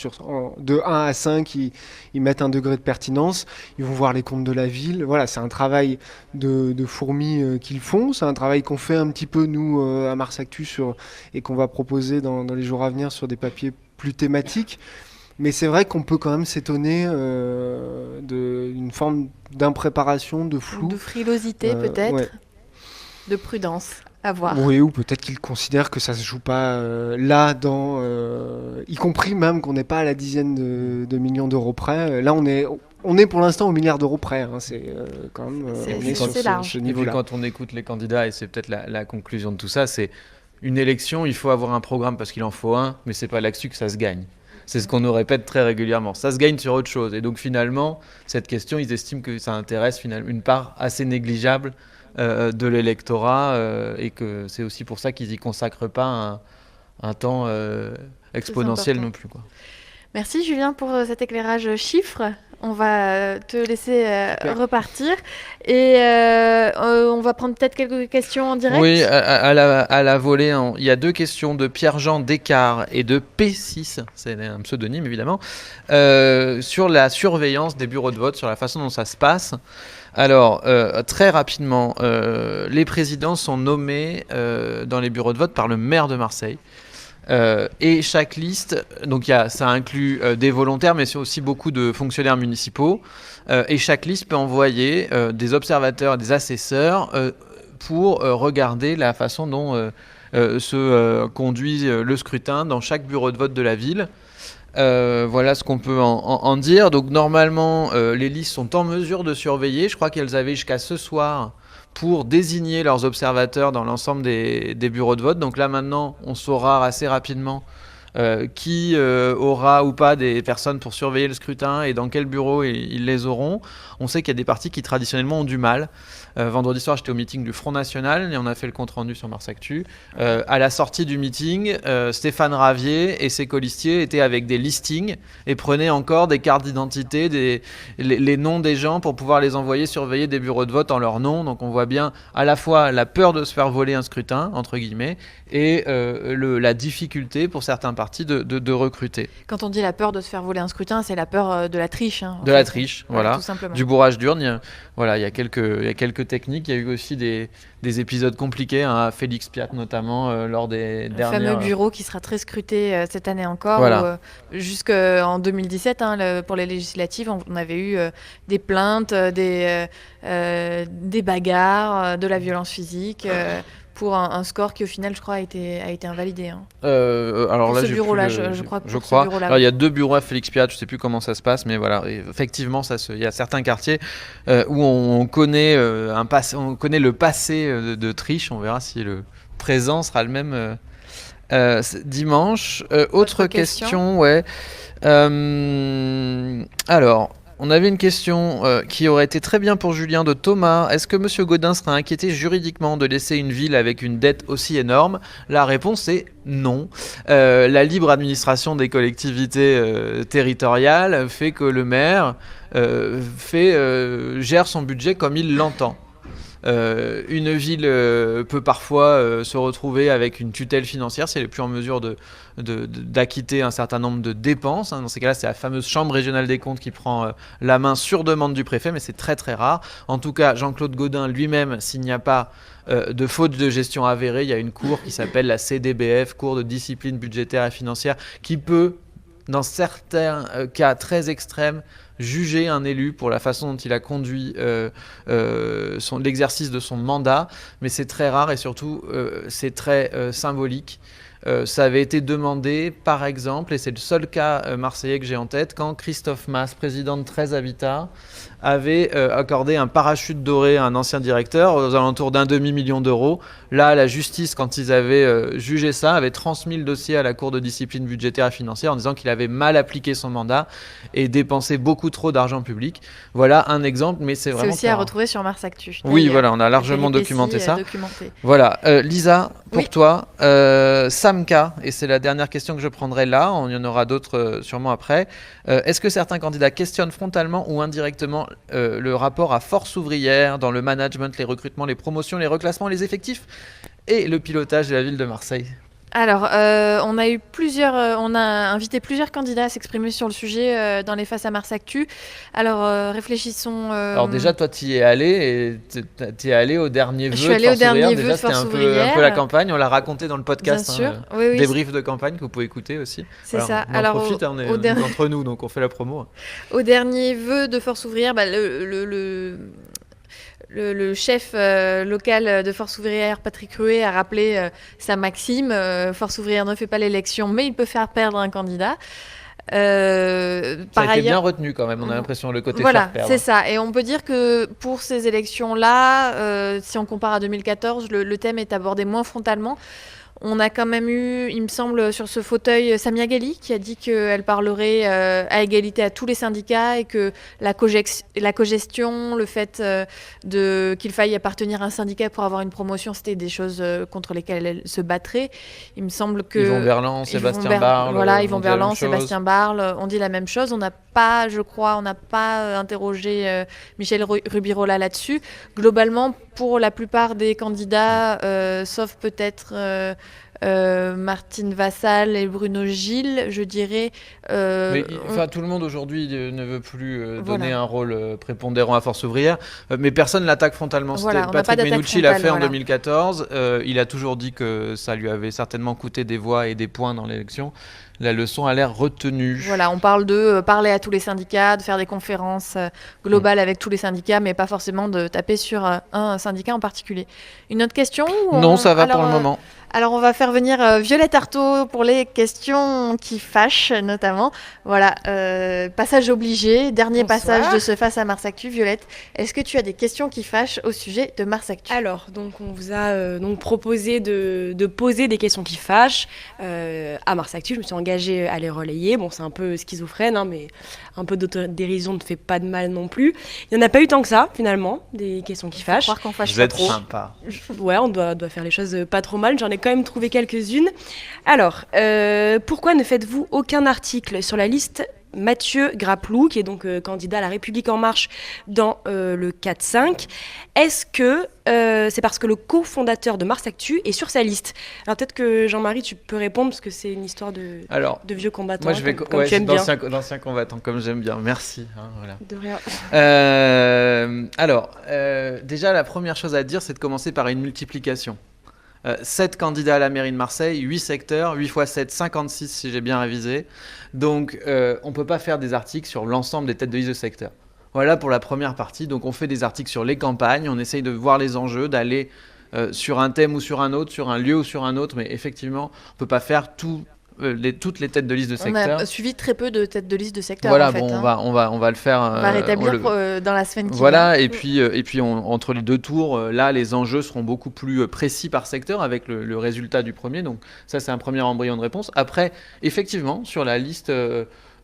de 1 à 5, ils mettent un degré de pertinence, ils vont voir les comptes de la ville. Voilà, c'est un travail de fourmis qu'ils font. C'est un travail qu'on fait un petit peu, nous, à Mars Actu, et qu'on va proposer dans les jours à venir sur des papiers plus thématiques. Mais c'est vrai qu'on peut quand même s'étonner d'une forme d'impréparation, de flou. De frilosité, peut-être. Ouais. De prudence. À voir. Oui, ou peut-être qu'ils considèrent que ça se joue pas là, y compris même qu'on n'est pas à la dizaine de millions d'euros près. Là, on est pour l'instant au milliard d'euros près, hein. C'est quand même on est sur c'est large. ce Et puis niveau-là. quand on écoute les candidats, et c'est peut-être la conclusion de tout ça, c'est une élection, il faut avoir un programme parce qu'il en faut un, mais c'est pas là-dessus que ça se gagne. C'est ce qu'on nous répète très régulièrement. Ça se gagne sur autre chose. Et donc finalement, cette question, ils estiment que ça intéresse finalement une part assez négligeable de l'électorat et que c'est aussi pour ça qu'ils n'y consacrent pas un temps exponentiel important. non plus, quoi. Merci Julien pour cet éclairage chiffre. On va te laisser repartir et on va prendre peut-être quelques questions en direct. Oui, à la volée, il y a 2 questions de Pierre-Jean Descartes et de P6, c'est un pseudonyme évidemment, sur la surveillance des bureaux de vote, sur la façon dont ça se passe. Alors, très rapidement, les présidents sont nommés dans les bureaux de vote par le maire de Marseille. Et chaque liste, donc ça inclut des volontaires, mais c'est aussi beaucoup de fonctionnaires municipaux. Et chaque liste peut envoyer des observateurs et des assesseurs pour regarder la façon dont se conduit le scrutin dans chaque bureau de vote de la ville. Voilà ce qu'on peut en dire. Donc normalement, les listes sont en mesure de surveiller. Je crois qu'elles avaient jusqu'à ce soir pour désigner leurs observateurs dans l'ensemble des bureaux de vote. Donc là maintenant, on saura assez rapidement qui aura ou pas des personnes pour surveiller le scrutin et dans quel bureau ils les auront. On sait qu'il y a des partis qui traditionnellement ont du mal. Vendredi soir, j'étais au meeting du Front National et on a fait le compte-rendu sur Mars Actu. À la sortie du meeting, Stéphane Ravier et ses colistiers étaient avec des listings et prenaient encore des cartes d'identité, les noms des gens pour pouvoir les envoyer surveiller des bureaux de vote en leur nom. Donc on voit bien à la fois la peur de se faire voler un scrutin, entre guillemets, et la difficulté pour certains partis de recruter. Quand on dit la peur de se faire voler un scrutin, c'est la peur de la triche. Hein, De la triche, voilà. Tout simplement. Du bourrage d'urne. Voilà, il y a quelques techniques. Il y a eu aussi des épisodes compliqués, hein, à Félix Piat notamment, lors des Le dernières... fameux bureau qui sera très scruté cette année encore. Voilà. Jusqu'en 2017, hein, pour les législatives, on avait eu des plaintes, des bagarres, de la violence physique. Pour un score qui au final je crois a été invalidé. Hein. Alors Pour là, ce j'ai bureau-là, plus je crois. Je crois. Alors il y a 2 bureaux à Félix Piat, je sais plus comment ça se passe, mais voilà. Et effectivement, il y a certains quartiers où on connaît on connaît le passé de triche. On verra si le présent sera le même dimanche. Autre question, ouais. Alors. on avait une question qui aurait été très bien pour Julien de Thomas. Est-ce que Monsieur Gaudin sera inquiété juridiquement de laisser une ville avec une dette aussi énorme ? La réponse est non. La libre administration des collectivités territoriales fait que le maire gère son budget comme il l'entend. Une ville peut parfois se retrouver avec une tutelle financière si elle n'est plus en mesure d'acquitter un certain nombre de dépenses. Dans ces cas-là, c'est la fameuse chambre régionale des comptes qui prend la main sur demande du préfet, mais c'est très très rare. En tout cas, Jean-Claude Gaudin lui-même, s'il n'y a pas de faute de gestion avérée, il y a une cour qui s'appelle la CDBF, Cour de discipline budgétaire et financière, qui peut, dans certains cas très extrêmes, juger un élu pour la façon dont il a conduit l'exercice de son mandat, mais c'est très rare et surtout c'est très symbolique. Ça avait été demandé, par exemple, et c'est le seul cas marseillais que j'ai en tête, quand Christophe Masse, président de 13 Habitat, avait accordé un parachute doré à un ancien directeur aux alentours d'1 demi-million d'euros. Là, la justice, quand ils avaient jugé ça, avait transmis le dossier à la Cour de discipline budgétaire et financière en disant qu'il avait mal appliqué son mandat et dépensé beaucoup trop d'argent public. Voilà un exemple, mais c'est vraiment... C'est aussi à retrouver sur Mars Actu. Oui, voilà, on a largement documenté ça. Documenté. Voilà, Lisa, pour toi, Samka, et c'est la dernière question que je prendrai là, il y en aura d'autres sûrement après. Est-ce que certains candidats questionnent frontalement ou indirectement le rapport à force ouvrière dans le management, les recrutements, les promotions, les reclassements, les effectifs et le pilotage de la ville de Marseille ? Alors, on a invité plusieurs candidats à s'exprimer sur le sujet dans les Face à Mars Actu. Alors, réfléchissons. Alors déjà, toi, tu y es allé et tu es allé au dernier vœu de Force Ouvrière. Je suis allée au dernier vœu de déjà, Force c'était Ouvrière. un peu la campagne, on l'a raconté dans le podcast. Bien sûr, oui. Débrief de campagne que vous pouvez écouter aussi. C'est alors, ça. On en profite, on est entre nous, donc on fait la promo. Au dernier vœu de Force Ouvrière, le chef local de Force Ouvrière, Patrick Ruet, a rappelé sa maxime. Force Ouvrière ne fait pas l'élection, mais il peut faire perdre un candidat. Ça a été bien retenu quand même, on a l'impression, le côté faire perdre. C'est ça. Et on peut dire que pour ces élections-là, si on compare à 2014, le thème est abordé moins frontalement. On a quand même eu, il me semble, sur ce fauteuil, Samia Ghali, qui a dit qu'elle parlerait à égalité à tous les syndicats et que la cogestion, le fait qu'il faille appartenir à un syndicat pour avoir une promotion, c'était des choses contre lesquelles elle se battrait. Il me semble que... Yvon Berland, Sébastien Barle. Voilà, Yvon Berland, Sébastien Barle, on dit la même chose. On n'a pas interrogé Michel Rubirola là-dessus. Globalement, pour la plupart des candidats, sauf peut-être Martine Vassal et Bruno Gilles, je dirais. Tout le monde aujourd'hui ne veut plus donner un rôle prépondérant à Force Ouvrière, mais personne ne l'attaque frontalement. Patrick Menucci l'a fait en 2014. Il a toujours dit que ça lui avait certainement coûté des voix et des points dans l'élection. La leçon a l'air retenue. Voilà, on parle de parler à tous les syndicats, de faire des conférences globales avec tous les syndicats, mais pas forcément de taper sur un syndicat en particulier. Une autre question Non, ça va pour le moment. Alors, on va faire venir Violette Artaud pour les questions qui fâchent, notamment. Voilà, passage obligé, dernier passage de ce Face à Mars Actu. Violette, est-ce que tu as des questions qui fâchent au sujet de Mars Actu ? Alors, donc, on vous a proposé de poser des questions qui fâchent à Mars Actu. Je me suis engagée à les relayer. Bon, c'est un peu schizophrène, mais un peu d'autodérision ne fait pas de mal non plus. Il n'y en a pas eu tant que ça, finalement, des questions qui fâchent. Croire qu'on fâche Vous pas êtes trop. sympa. Ouais, on doit faire les choses pas trop mal. J'en ai quand même trouvé quelques-unes. Alors, pourquoi ne faites-vous aucun article sur la liste Mathieu Graplou, qui est donc candidat à La République En Marche dans le 4-5. Est-ce que c'est parce que le cofondateur de Mars Actu est sur sa liste ? Alors peut-être que Jean-Marie, tu peux répondre, parce que c'est une histoire de vieux combattants. Moi, je vais comme tu aimes bien. D'anciens combattants, comme j'aime bien. Merci. Voilà. De rien. Déjà, la première chose à dire, c'est de commencer par une multiplication. 7 candidats à la mairie de Marseille, 8 secteurs, 8 x 7, 56 si j'ai bien révisé. Donc on ne peut pas faire des articles sur l'ensemble des têtes de liste de secteur. Voilà pour la première partie. Donc on fait des articles sur les campagnes, on essaye de voir les enjeux, d'aller sur un thème ou sur un autre, sur un lieu ou sur un autre, mais effectivement on ne peut pas faire toutes les têtes de liste de secteur. On a suivi très peu de têtes de liste de secteur. Voilà, en fait, on va le faire. On va rétablir dans la semaine qui vient. Voilà, et puis entre les deux tours, là, les enjeux seront beaucoup plus précis par secteur avec le résultat du premier. Donc ça, c'est un premier embryon de réponse. Après, effectivement, sur la liste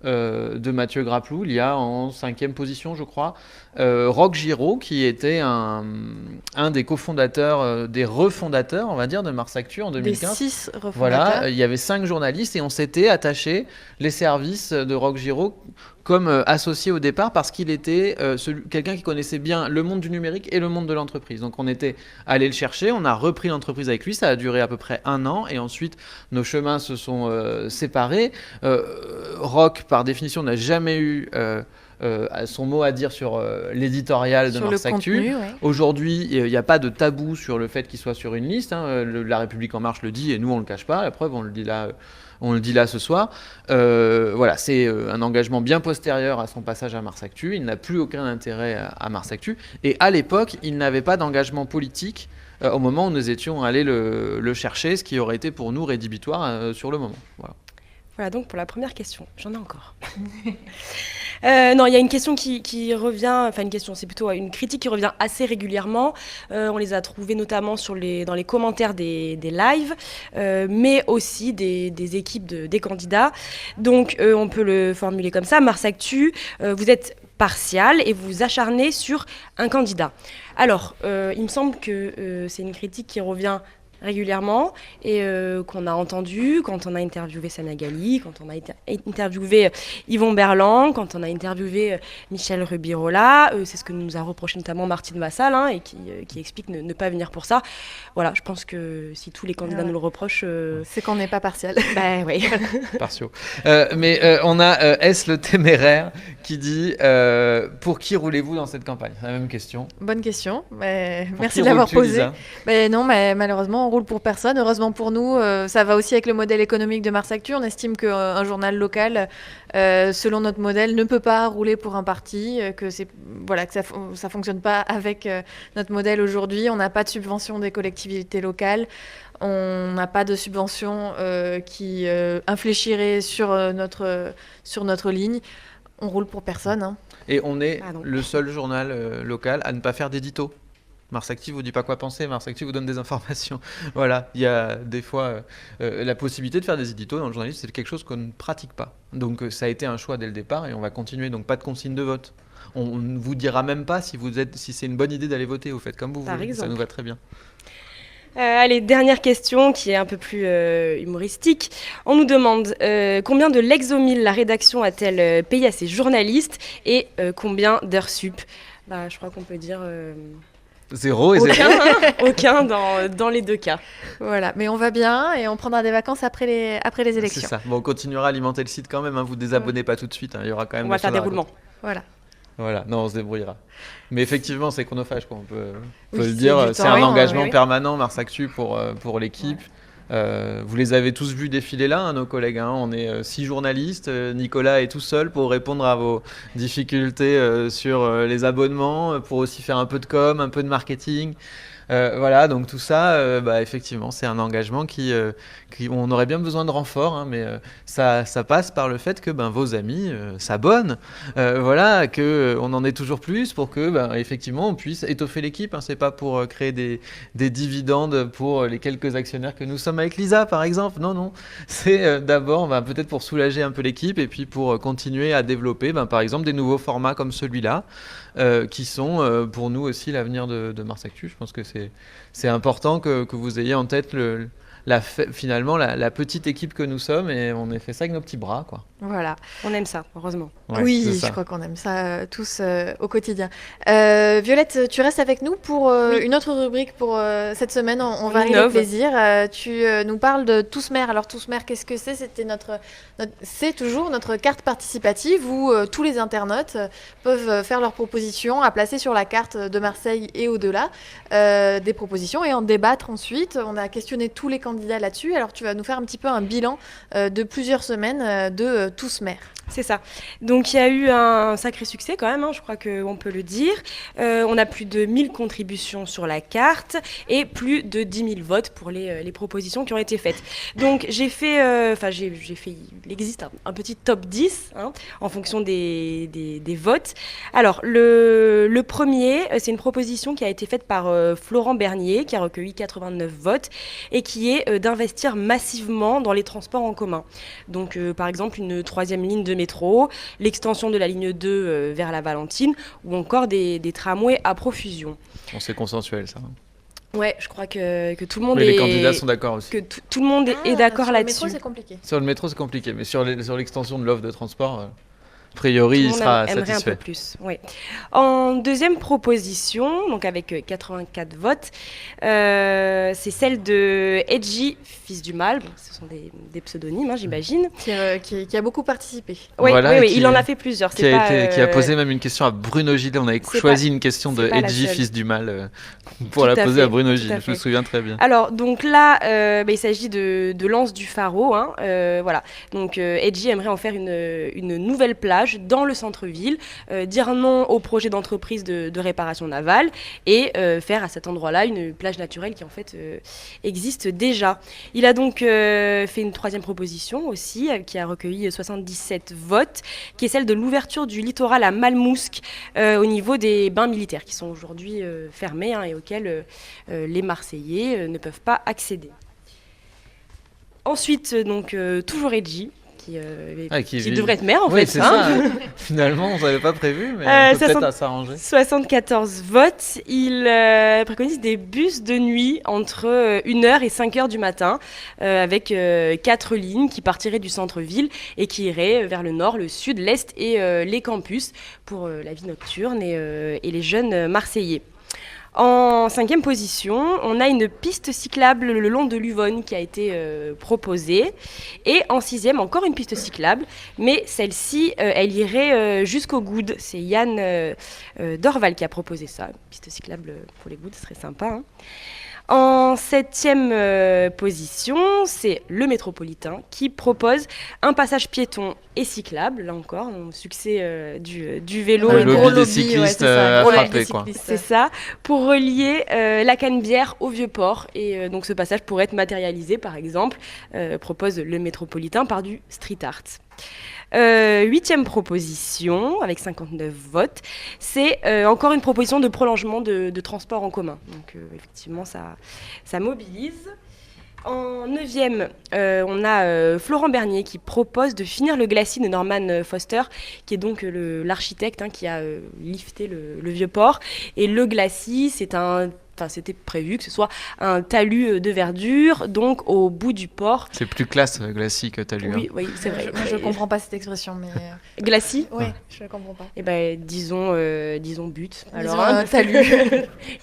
de Mathieu Graplou, il y a en 5e position, je crois, Roch Giraud, qui était un des cofondateurs, des refondateurs, on va dire, de Mars Actu en 2015. Des 6 refondateurs. Voilà, il y avait 5 journalistes et on s'était attaché les services de Roch Giraud comme associé au départ parce qu'il était quelqu'un qui connaissait bien le monde du numérique et le monde de l'entreprise. Donc on était allé le chercher, on a repris l'entreprise avec lui, ça a duré à peu près 1 an et ensuite nos chemins se sont séparés. Roch, par définition, n'a jamais eu son mot à dire sur l'éditorial de Mars Actu. Contenu, ouais. Aujourd'hui, il n'y a pas de tabou sur le fait qu'il soit sur une liste. La République En Marche le dit et nous on le cache pas. La preuve, on le dit là ce soir. Voilà, c'est un engagement bien postérieur à son passage à Mars Actu. Il n'a plus aucun intérêt à Mars Actu. Et à l'époque, il n'avait pas d'engagement politique au moment où nous étions allés le chercher, ce qui aurait été pour nous rédhibitoire sur le moment. Voilà donc pour la première question. J'en ai encore. Non, il y a une question qui revient, enfin une question, c'est plutôt une critique qui revient assez régulièrement. On les a trouvées notamment dans les commentaires des lives, mais aussi des équipes des candidats. Donc on peut le formuler comme ça. Mars Actu, vous êtes partial et vous vous acharnez sur un candidat. Alors, il me semble que c'est une critique qui revient régulièrement et qu'on a entendu quand on a interviewé Samia Ghali, quand on a interviewé Yvon Berland, quand on a interviewé Michel Rubirola. C'est ce que nous a reproché notamment Martine Vassal et qui explique ne pas venir pour ça. Voilà, je pense que si tous les candidats nous le reprochent... C'est qu'on n'est pas partial. Ben oui. Partiaux. Mais on a S le téméraire qui dit pour qui roulez-vous dans cette campagne? C'est la même question. Bonne question. Merci de l'avoir posée. Non, mais malheureusement, on roule pour personne. Heureusement pour nous, ça va aussi avec le modèle économique de Mars Actu. On estime qu'un journal local, selon notre modèle, ne peut pas rouler pour un parti, que ça fonctionne pas avec notre modèle aujourd'hui. On n'a pas de subvention des collectivités locales. On n'a pas de subvention qui infléchirait sur notre ligne. On roule pour personne. Hein. Et on est le seul journal local à ne pas faire d'édito. Mars Actu vous dit pas quoi penser, Mars Actu vous donne des informations. Voilà, il y a des fois la possibilité de faire des éditos dans le journalisme, c'est quelque chose qu'on ne pratique pas. Donc ça a été un choix dès le départ et on va continuer. Donc pas de consigne de vote. On ne vous dira même pas si c'est une bonne idée d'aller voter. Vous faites comme vous voulez, ça nous va très bien. Allez, dernière question qui est un peu plus humoristique. On nous demande combien de Lexomil la rédaction a-t-elle payé à ses journalistes et combien d'heures sup? Je crois qu'on peut dire... 0 et 0. Aucun dans les deux cas. Voilà, mais on va bien et on prendra des vacances après les élections. C'est ça. Bon, on continuera à alimenter le site quand même. Vous désabonnez pas tout de suite. Il y aura quand même. On va faire des roulements. Voilà, non, on se débrouillera. Mais effectivement, c'est chronophage, on peut le dire. C'est un engagement permanent, Mars Actu, pour l'équipe. Vous les avez tous vus défiler là, nos collègues. On est 6 journalistes. Nicolas est tout seul pour répondre à vos difficultés sur les abonnements, pour aussi faire un peu de com, un peu de marketing. Voilà, donc tout ça, effectivement, c'est un engagement qui on aurait bien besoin de renfort, mais ça passe par le fait que vos amis s'abonnent, voilà, que on en ait toujours plus pour que, effectivement, on puisse étoffer l'équipe. C'est pas pour créer des dividendes pour les quelques actionnaires que nous sommes avec Lisa, par exemple. Non, c'est d'abord, peut-être pour soulager un peu l'équipe et puis pour continuer à développer, par exemple, des nouveaux formats comme celui-là. Qui sont pour nous aussi l'avenir de Mars Actu. Je pense que c'est important que vous ayez en tête finalement la petite équipe que nous sommes et on a fait ça avec nos petits bras, quoi. Voilà. On aime ça, heureusement. Ouais, oui, je crois qu'on aime ça tous au quotidien. Violette, tu restes avec nous pour une autre rubrique pour cette semaine. On va avec plaisir. Tu nous parles de Tousmer. Alors Tousmer, qu'est-ce que c'est? C'est toujours notre carte participative où tous les internautes peuvent faire leurs propositions à placer sur la carte de Marseille et au-delà, des propositions et en débattre ensuite. On a questionné tous les candidats là-dessus. Alors tu vas nous faire un petit peu un bilan de plusieurs semaines de Tousmer. C'est ça. Donc il y a eu un sacré succès quand même, je crois qu'on peut le dire. On a plus de 1000 contributions sur la carte et plus de 10 000 votes pour les propositions qui ont été faites. Donc il existe un petit top 10 en fonction des votes. Alors le premier, c'est une proposition qui a été faite par Florent Bernier, qui a recueilli 89 votes et qui est c'est d'investir massivement dans les transports en commun. Donc, par exemple, une 3e ligne de métro, l'extension de la ligne 2 vers la Valentine, ou encore des tramways à profusion. Bon, c'est consensuel, ça. Ouais, je crois que tout le monde Les candidats sont d'accord aussi. que tout le monde est d'accord là-dessus. Sur le métro, c'est compliqué. Sur le métro, c'est compliqué, mais sur l'extension de l'offre de transport, a priori, il sera aimerait satisfait. un peu plus, ouais. En deuxième proposition, donc avec 84 votes, c'est celle de Edgy, fils du mal. Bon, ce sont des pseudonymes, hein, j'imagine. Qui a beaucoup participé. Oui, Voilà, oui, qui- il en a fait plusieurs. Qui a posé même une question à Bruno Gillet. On avait c'est choisi pas- une question de c'est pas la Edgy, seule. fils du mal, pour Tout la à poser fait, à Bruno tout Gillet. à Je me fait. souviens très bien. Alors, donc là, il s'agit de l'anse du Pharaon. Hein, voilà. Donc, Edgy aimerait en faire une nouvelle plage dans le centre-ville, dire non au projet d'entreprise de réparation navale et faire à cet endroit-là une plage naturelle qui, en fait, existe déjà. Il a donc fait une 3e proposition aussi, qui a recueilli 77 votes, qui est celle de l'ouverture du littoral à Malmousque au niveau des bains militaires, qui sont aujourd'hui fermés, hein, et auxquels les Marseillais ne peuvent pas accéder. Ensuite, donc, toujours Edgy, qui devrait être maire en Oui, fait. c'est hein. ça. Finalement, on n'avait pas prévu, mais on peut ça peut-être sent- s'arranger. 74 votes. Il préconise des bus de nuit entre 1h et 5h du matin, avec 4 lignes qui partiraient du centre-ville et qui iraient vers le nord, le sud, l'est et les campus pour la vie nocturne et les jeunes Marseillais. En 5e position, on a une piste cyclable le long de l'Uvonne qui a été proposée. Et en 6e, encore une piste cyclable, mais celle-ci, elle irait jusqu'au Goude. C'est Yann Dorval qui a proposé ça. Une piste cyclable pour les Goudes, ce serait sympa. Hein. En 7e position, c'est le Métropolitain qui propose un passage piéton et cyclable, là encore, un succès du vélo. Le gros lobby des lobby, cyclistes c'est ça, a gros lobby frappé, des quoi. cyclistes. C'est ça, pour relier la Canebière au Vieux-Port. Et donc ce passage pourrait être matérialisé, par exemple, propose le Métropolitain, par du street art. 8e proposition, avec 59 votes, c'est encore une proposition de prolongement de transport en commun. Donc effectivement, ça mobilise. En 9e, on a Florent Bernier qui propose de finir le glacis de Norman Foster, qui est donc l'architecte, hein, qui a lifté le Vieux-Port. Et le glacis, c'était prévu que ce soit un talus de verdure, donc au bout du port. C'est plus classe, glacis, que t'as lu. Oui, oui, c'est vrai. Je comprends pas cette expression, mais Glacis, oui, je comprends pas. eh ben, disons but. Disons hein, un talus.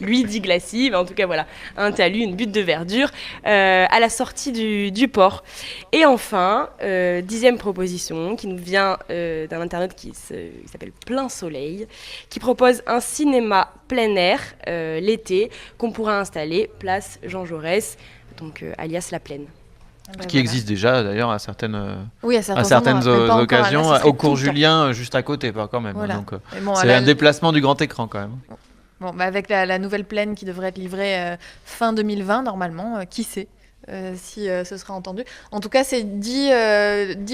Lui dit glacis, mais en tout cas voilà, un talus, une butte de verdure à la sortie du port. Et enfin, 10e proposition qui nous vient d'un internaute qui s'appelle Plein Soleil, qui propose un cinéma plein air l'été qu'on pourra installer place Jean Jaurès, donc alias La Plaine. Ce qui existe déjà d'ailleurs à certaines Oui, à à certains certaines endroits, mais pas encore, occasions, là, ce serait au cours tout le temps. Julien, juste à côté, pas quand même. Voilà. Donc, Mais bon, c'est là, un déplacement du grand écran quand même. bon, bah, avec la nouvelle plaine qui devrait être livrée fin 2020, normalement, qui sait si ce sera entendu. En tout cas, c'est 10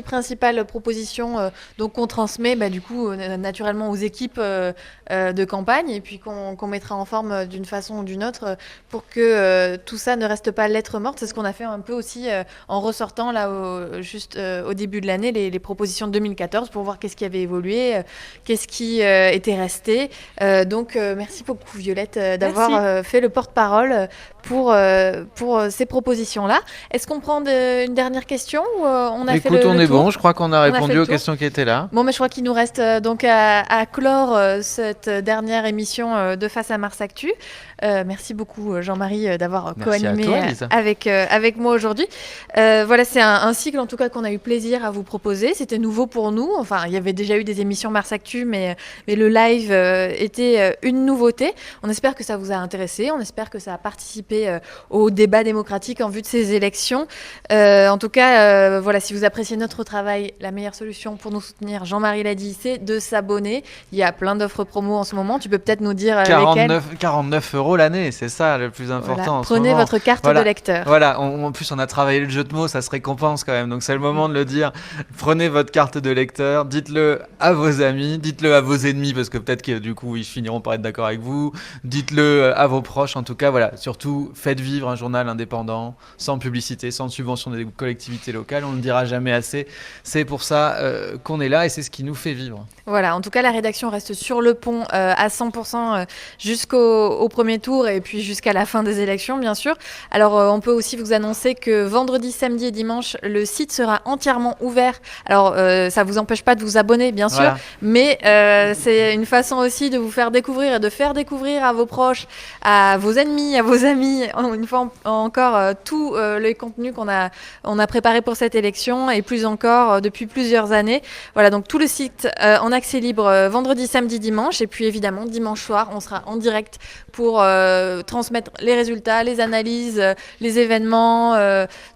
principales propositions donc qu'on transmet du coup naturellement aux équipes de campagne et puis qu'on mettra en forme d'une façon ou d'une autre pour que tout ça ne reste pas lettre morte. C'est ce qu'on a fait un peu aussi en ressortant là au début de l'année les propositions de 2014 pour voir qu'est-ce qui avait évolué, qu'est-ce qui était resté. Donc merci beaucoup Violette d'avoir fait le porte-parole pour ces propositions-là. Est-ce qu'on prend une dernière question ou on a fait Écoute, le on est tour bon, je crois qu'on a fait répondu le aux tour. questions qui étaient là. Bon, mais je crois qu'il nous reste donc à clore cette dernière émission de Face à Mars Actu. Merci beaucoup Jean-Marie d'avoir Merci à co-animé toi, Lisa. avec moi aujourd'hui. Voilà, c'est un cycle en tout cas qu'on a eu plaisir à vous proposer. C'était nouveau pour nous. Enfin, il y avait déjà eu des émissions Mars Actu, mais le live était une nouveauté. On espère que ça vous a intéressé. On espère que ça a participé au débat démocratique en vue de ces élections. En tout cas, voilà, si vous appréciez notre travail, la meilleure solution pour nous soutenir, Jean-Marie l'a dit, c'est de s'abonner. Il y a plein d'offres promo en ce moment. Tu peux peut-être nous dire lesquelles. 49 € l'année, c'est ça le plus important Voilà. en ce Prenez moment. votre carte Voilà. de lecteur. Voilà, en plus on a travaillé le jeu de mots, ça se récompense quand même, donc c'est le moment de le dire. Prenez votre carte de lecteur, dites-le à vos amis, dites-le à vos ennemis, parce que peut-être que du coup ils finiront par être d'accord avec vous, dites-le à vos proches, en tout cas voilà, surtout faites vivre un journal indépendant, sans publicité, sans subvention des collectivités locales. On ne le dira jamais assez. C'est pour ça qu'on est là et c'est ce qui nous fait vivre. Voilà, en tout cas, la rédaction reste sur le pont à 100% jusqu'au premier tour et puis jusqu'à la fin des élections, bien sûr. Alors, on peut aussi vous annoncer que vendredi, samedi et dimanche, le site sera entièrement ouvert. Alors, ça ne vous empêche pas de vous abonner, bien sûr, Voilà. mais c'est une façon aussi de vous faire découvrir et de faire découvrir à vos proches, à vos ennemis, à vos amis, une fois encore, tous les contenus qu'on a préparés pour cette élection et plus encore depuis plusieurs années. Voilà, donc tout le site en accès libre vendredi, samedi, dimanche. Et puis évidemment, dimanche soir, on sera en direct pour transmettre les résultats, les analyses, les événements,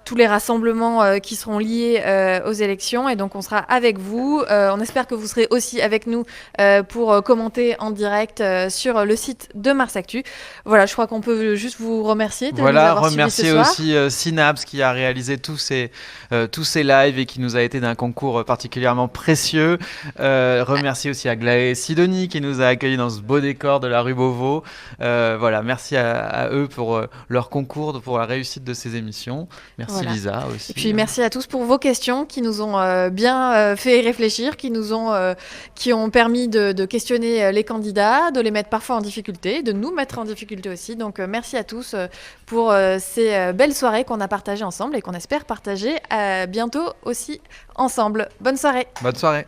tous les rassemblements qui seront liés aux élections. Et donc, on sera avec vous. On espère que vous serez aussi avec nous pour commenter en direct sur le site de Mars Actu. Voilà, je crois qu'on peut juste vous remercier de nous avoir suivis remercier ce soir. aussi Synapse qui a réalisé tous ces lives et qui nous a été d'un concours particulièrement précieux. Remercier aussi Aglaé et Sidonie qui nous a accueillis dans ce beau décor de la rue Beauvau. Voilà, merci à eux pour leur concours, pour la réussite de ces émissions. Merci Voilà. Lisa aussi. Et puis merci à tous pour vos questions qui nous ont bien fait réfléchir, qui ont permis de questionner les candidats, de les mettre parfois en difficulté, de nous mettre en difficulté aussi. Donc merci à tous pour ces belles soirées qu'on a partagées ensemble et qu'on espère partager bientôt aussi ensemble. Bonne soirée. Bonne soirée.